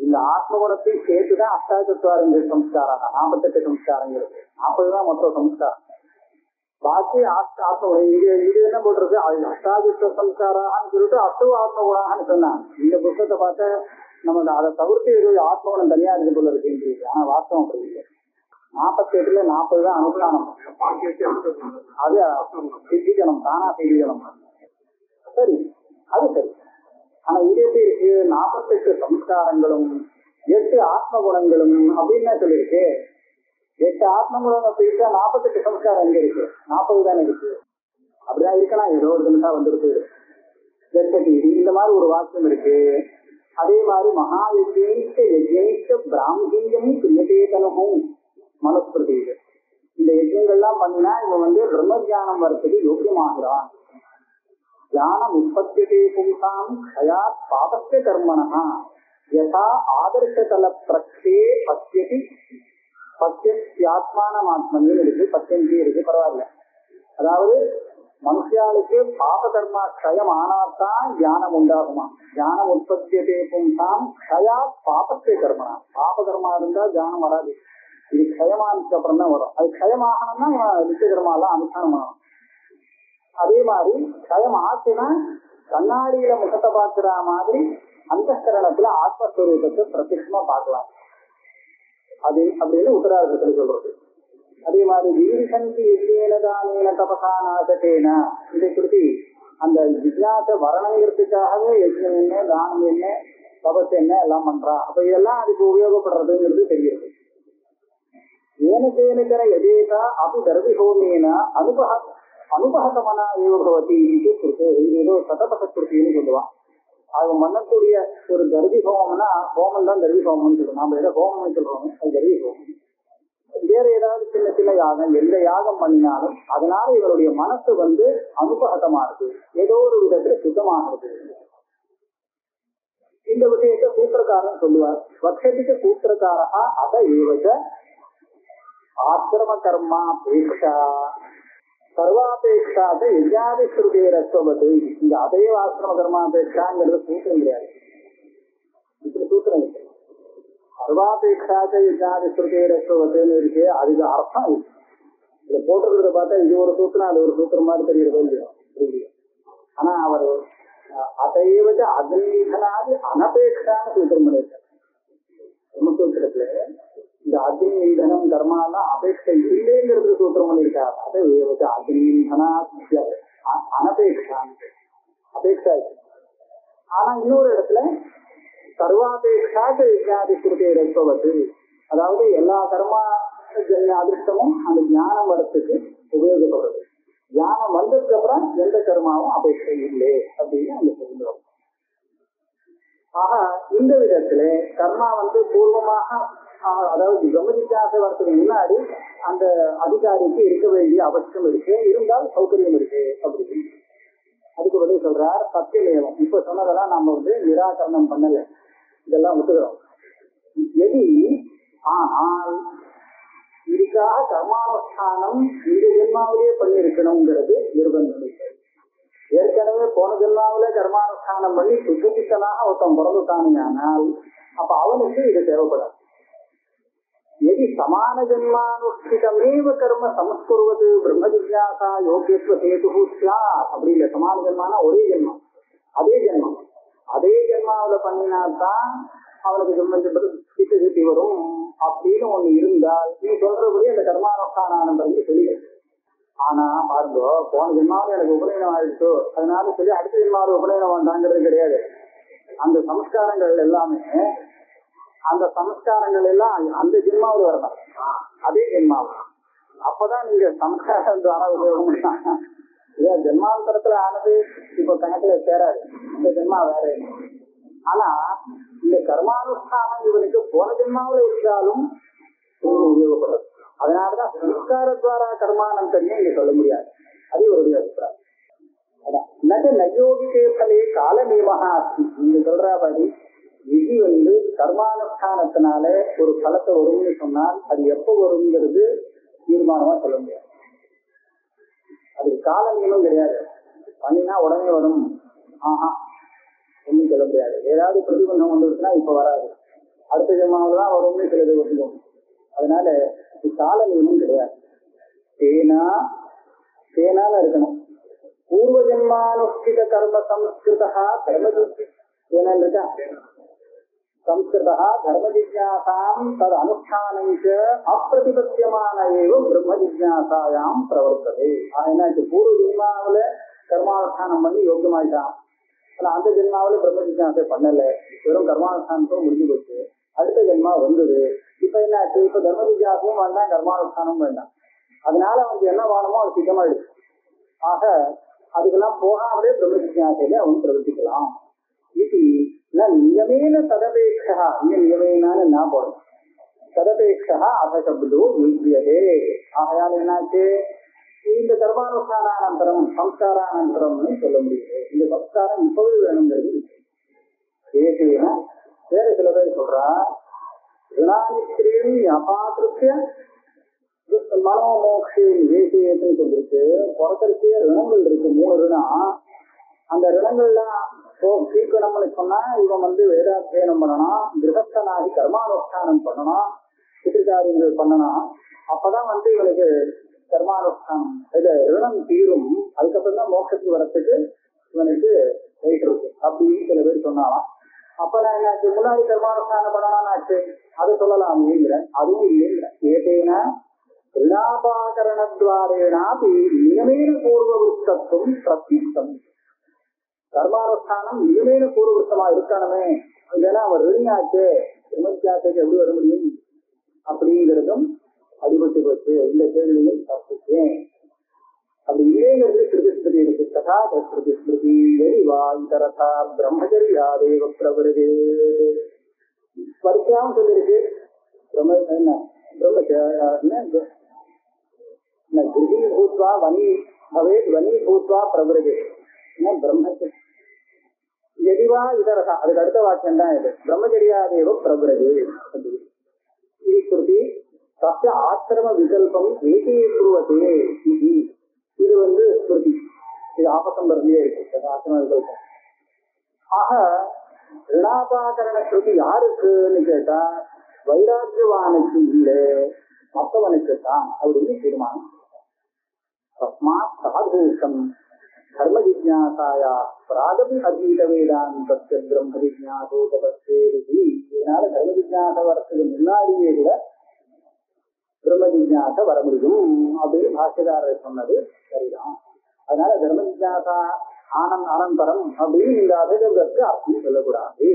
இந்த ஆத்மகுணத்தை சேர்த்துதான் அஷ்டாச்சத்வாரிம்ச சம்ஸ்காரம், 48 சம்ஸ்காரங்கள். 40 தான் மொத்த சம்ஸ்காரம். பாக்கி ஆத்மகுணம் இது என்ன போட்டிருக்கு? அஷ்டாதிஷ்ட சம்ஸ்காரான்னு சொல்லிட்டு அஷ்டவ ஆத்மகுணான்னு சொன்னாங்க. இந்த புத்தகத்தை பார்த்தா நமக்கு அதை தவிர்த்து ஆத்மகுணம் தனியா இருக்கு போல இருக்கு. ஆனா வாஸ்தவம் அப்படி இல்லை. 48ல 40 தான் அனுஷ்டானம். அது சித்திக்கணும், தானா சித்திக்கணும். சரி, அது சரி. ஆனா இது எப்படி இருக்கு? 48 சம்ஸ்காரங்களும் 8 ஆத்ம குணங்களும் அப்படின்னு சொல்லியிருக்கு. 8 ஆத்ம குணங்கள் போயிட்டா 48 சம்ஸ்காரம் எங்க இருக்கு? 40 தானே இருக்கு. அப்படிதான் இருக்கலாம். ஏதோ ஒரு நிமிஷம் வந்துருக்கு. இந்த மாதிரி ஒரு வாக்கியம் இருக்கு. அதே மாதிரி மகா யஜ்ஞ பிராமீயம் பிரியதேதனும் மனஸ்பிருதி. இந்த யஜ்ஞங்கள்லாம் பண்ணினா இவன் பிரம்ம ஜானம் வரத்துக்கு யோக்கியமாகிறான். ஞானம் உற்பத்தியதே பும்சாம் க்ஷயாத் பாபஸ்ய கர்மணா யதா ஆதர்ஷதல பிரக்ஷே பத்யதி பத்யாத்மானம் ஆத்மனின்னு இருக்கு, பத்தியந்தி இருக்கு, பரவாயில்ல. அதாவது மனுஷாளுக்கு பாப கர்மா க்ஷயம் ஆனாத்தான் ஞானம் உண்டாகுமா. ஞானம் உற்பத்தியதே பும்சாம் க்ஷயாத் பாபஸ்ய கர்மணா. பாப கர்மா இருந்தா ஞானம் வராது. இது க்ஷயமானதுக்கு அப்புறம் தான் வரும். அது க்ஷயமாகணும்னா நித்திய கர்மாலாம் அனுஷ்டானம் ஆகணும். அதே மாதிரி க்ஷயம் ஆச்சுன்னா கண்ணாடியில முகத்தை பார்க்கிற மாதிரி அந்த கரணத்துல ஆத்மஸ்வரூபத்தை பிரத்யட்சமா பார்க்கலாம். அது அப்படின்னு உத்தரார்த்தத்துல சொல்றது. அதே மாதிரி வீரிசந்தி யஜ்ஞேனதானேன தபசா நாசத்தேன, இதை குறித்து அந்த ஜிக்ஞாசை வரணுங்கிறதுக்காகவே யஜ்ஞம் என்ன, தானம் என்ன, தபஸ் என்ன எல்லாம் பண்றா. அப்ப இதெல்லாம் அதுக்கு உபயோகப்படுறதுங்கிறது தெரியுது. ஏனக்கேனக்கர யஜேதா அபி தர்விஹோமேன அனுபகமனா ஏவபவதி இது ஏதோ சதபசஸ்ருத்தின்னு சொல்லுவான். அது பண்ணக்கூடிய ஒரு தர்வி ஹோமம்னா ஹோமம் தான் தர்வி ஹோமம்னு சொல்லுவோம். நாம ஏதோ ஹோமம்னு சொல்றோம், அது தர்வி ஹோமம். வேற ஏதாவது சின்ன சின்ன யாகம், எந்த யாகம் பண்ணினாலும் அதனால இவருடைய மனசு அனுபகமா இருக்கு, ஏதோ ஒரு விதத்துல சுத்தமாகிறது. இந்த விஷயத்தை சூத்திரக்காரன் சொல்லுவார். வக்ஷதிக்கு சூத்திரக்காரா அத ஏவச்ச ஆசிரம கர்மா பேக்ஷா சர்வாபேட்சாத யஜ்ஞாதி ஸ்ருதேரஸ்வது. இங்க அதே ஆசிரம கர்மாபேட்சாங்கிறது சூத்திரம் கிடையாது. இப்படி சூத்திரம் இருக்கு. சர்வாபேட்சாத யஜ்ஞாதி ஸ்ருதேரஸ்வதுன்னு இருக்கு. அதுக்கு அர்த்தம் இருக்கு. இதை போட்டுக்கிறத பார்த்தா இது ஒரு சூத்திரம் அது ஒரு சூத்திரம் மாதிரி தெரியுது இல்லையா? ஆனா அவர் அதைவச்ச அக்னிதனாதி அனபேட்சான சூத்திரம் பண்ணியிருக்காரு. பிரம்மசூத்திரத்துல இந்த அக்னிதனம் கர்மாலாம் அபேட்சை இல்லைங்கிறது சூத்திரம் பண்ணியிருக்காரு. அதை வச்சு அக்னிதனா அனபேட்சா அபேட்சா. ஆனா இன்னொரு இடத்துல சர்வாபேட்சா யஜ்ஞாதி ஸ்ருதே ரத்வவது, அதாவது எல்லா கர்மா அதிர்ஷ்டமும் அந்த ஞானம் வரத்துக்கு உபயோகப்படுறது. ஞானம் வந்ததுக்கு அப்புறம் எந்த கர்மாவும் அபேட்சை இல்லை அப்படின்னு அங்க சொல்லுறோம். ஆக இந்த விதத்துல கர்மா பூர்வமாக, அதாவது பிரம்ம ஜிக்ஞாசை வரத்துக்கு முன்னாடி அந்த அதிகாரிக்கு இருக்க வேண்டிய அவசியம் இருக்கு, இருந்தால் சௌகரியம் இருக்கு அப்படின்னு. அதுக்கு பதில் சொல்றார் சத்தியமேவம். இப்ப சொன்னதெல்லாம் நாம நிராகரணம் பண்ணல, இதெல்லாம் விட்டுக்கிறோம். எதி ஆனால் இதுக்காக கர்மானுஷ்டானம் இந்த ஜென்மாவிலேயே பண்ணிருக்கணுங்கிறது நிர்பந்தம் இல்லை. ஏற்கனவே போன ஜென்மாவில கர்மானுஷ்டானம் பண்ணி சுத்தத்தித்தனாக ஒருத்தன் பிறந்துட்டானே, ஆனால் அப்ப அவனுக்கு இது தேவைப்படாது. எதி சமான ஜென்மானுஷ்டிதமேவ கர்ம சமஸ்குருவது பிரம்ம ஜிக்ஞாசா யோகியத்துவ ஹேதுஹு ஸ்யாத். அப்படி இல்லை, சமான ஜென்மானா ஒரே ஜென்மம், அதே ஜென்மம், அதே ஜென்மாவில பண்ணினால்தான் அவனுக்கு சித்தி வரும் அப்படின்னு ஒண்ணு இருந்தால் நீ சொல்றபடி அந்த கர்மானுஷ்டானந்தம் சொல்லிடு. ஆனா பாருங்க, போன ஜென்மாவில எனக்கு உபநயனம் ஆயிடுச்சோ அதனால சொல்லி அடுத்த ஜென்மாவில உபநயனம் வேண்டாங்கிறது கிடையாது. அந்த சம்ஸ்காரங்கள் எல்லாமே அந்த சம்ஸ்காரங்கள் எல்லாம் அந்த ஜென்மாவில் வரணும், அதே ஜென்மாவில். அப்பதான் நீங்க சம்ஸ்காரம் ஜென்மாந்தரத்துல ஆனது இப்ப கணக்குல சேராது, இந்த ஜென்மா வேற. ஆனா இந்த கர்மானுஷ்டானம் இவனுக்கு போன ஜென்மாவில் இருந்தாலும் உபயோகப்படுறது. அதனாலதான் சம்ஸ்காரத்வாரா கர்மானந்தமே இங்க சொல்ல முடியாது. அது இவருடைய அபிப்பிராயம். நயோகிகே பலே கால நியமகா அஸ்தி. நீங்க சொல்றாபடி விதி கர்மானுஷ்டானத்தினால ஒரு பலத்தை வரும்னு சொன்னால் அது எப்ப வருங்கிறது தீர்மானமா சொல்ல முடியாது. அது கால நியமம் கிடையாது. பண்ணினா உடனே வரும் ஒன்னும் சொல்ல முடியாது. ஏதாவது பிரதிபந்தம் வந்துருச்சுன்னா இப்ப வராது, அடுத்த ஜென்மாவில தான் வரும்னு சிலது வந்துடும். அதனால இது கால நியமம் கிடையாது. தேனால இருக்கணும். பூர்வ ஜென்மானுஷ்டித கர்ம சம்ஸ்கிருதா தேனா இருக்கா சம்ஸ்கிருதா தர்ம ஜிஜ்ஞாசாம் தது அனுஷ்டானஞ்ச அப்பிரதிபத்தியமான ஏவம் பிரம்ம ஜிஜ்ஞாசாயாம் பிரவர்த்ததே. என்னாச்சு, பூர்வ ஜென்மாவில கர்மானுஷ்டானம் பண்ணி யோக்கியமாயிட்டான், ஆனா அந்த ஜென்மாவில பிரம்ம ஜிஜ்ஞாசை பண்ணல, வெறும் கர்மானுஷ்டானத்தும் முடிஞ்சு போச்சு, அடுத்த ஜென்மா வந்தது. இப்ப என்னாச்சு, இப்ப தர்ம ஜிஜ்ஞாசமும் வேண்டாம், கர்மானுஷ்டானமும் வேண்டாம். அதனால அவனுக்கு என்ன வேணுமோ அது சித்தமாயிடுச்சு. ஆக அதுக்கெல்லாம் போகாமலே பிரம்ம ஜிஜ்ஞாசையில அவன் பிரவர்த்திக்கலாம். இது நியமேன ததபேட்சா, நியமேனான்னு நான் போடணும், ததபேட்சா அசப்தோ யுஜ்யதே. ஆகையால் என்னாச்சு, இந்த கர்மானுஷ்டானானந்தரம் சம்ஸ்காரானந்தரம்னு சொல்ல முடியுது. இந்த சம்ஸ்காரம் இப்பவே வேணுங்கிறது ஏசேனா. வேற சில பேர் சொல்றா, ரிணானித்திரேணி அபாத்திருத்திய மனோமோக்ஷின் ஏசேன்னு சொல்லிருக்கு. பிறக்கறதுக்கே ரிணங்கள் இருக்கு, 3 ரிணம். அந்த ரிணங்கள்லாம் தீர்க்கணும்னு சொன்னா இவன் வேதாத்தியனம் பண்ணணும், கிரகஸ்தனாகி கர்மானுஷ்டானம் பண்ணணும், பிதிருக்காரியங்கள் பண்ணணும். அப்பதான் இவனுக்கு கர்மானுஷ்டானம் இது ரிணம் தீரும். அதுக்கப்புறம் தான் மோட்சத்துக்கு வரத்துக்கு இவனுக்கு ரைட் இருக்கு அப்படின்னு சில பேர் சொன்னாலாம். அப்ப நான் என்னாச்சு, முன்னாடி கர்மானுஷ்டானம் பண்ணணும்னு ஆச்சு, அதை சொல்லலாம் இல்லைங்கிற, அதுவும் இல்லைங்கிற. ஏதேனா ரிணாபாகரணத்வாரேனாபி நியமேன பூர்வவருத்தத்துவம் பிரத்யுக்தம். கர்மானுஷ்டானம் நியமேன பூர்வவருத்தமா இருக்கணுமே, இதெல்லாம் அவன் ரிணியாச்சு, விமர்சியாச்சுக்கு எப்படி வர முடியும் அப்படிங்கிறதும் அடிபட்டு போச்சு. இந்த கேள்வியும் தப்புச்சேன் அப்படி இல்லைங்கிறது ஸ்ருதி இருக்கு. ததா ஸ்ருதி ஸ்மிருதி எரிவா இதரதா பிரம்மச்சரியாதேவ பிரபுரதே. பரிசாவும் சொல்லிருக்கு, கிருதி பூத்வா வனி பவேத் வனி பூத்வா பிரபுரதே பிரம்மச்சரி எரிவா இதரதா. அதுக்கு அடுத்த வாக்கியம் தான் இது, பிரம்மச்சரியாதேவ பிரபுரதே. இது ஸ்ருதி தஸ்ய ஆசிரம விகல்பம் ஏகே குருவதே. இது ஸ்ருதி, இது ஆபத்தம்பரத்திலே இருக்கு ஆசிரம விகல்பம். ஆக ரிணாபாகரண ஸ்ருதி யாருக்குன்னு கேட்டா வைராக்கியவானுக்கு இல்லை, மற்றவனுக்கு தான் அப்படின்னு தீர்மானம். தஸ்மாத் சாதூஷம் தர்ம ஜிஜ்ஞாசாயா பிராகபி அதீத வேதாந்தஸ்ய பிரம்ம ஜிஜ்ஞாசோபதேதி. இதனால தர்ம ஜிஜ்ஞாசை வரத்துக்கு முன்னாடியே கூட பிரம்ம ஜிஜ்ஞாசை வர முடியும் அப்படின்னு பாஷ்யக்காரர் சொன்னது சரிதான். அதனால தர்ம ஜிஜ்ஞாசா அனந்தரம் அப்படின்னு இந்த அபேதத்திற்கு அர்த்தம் சொல்லக்கூடாது.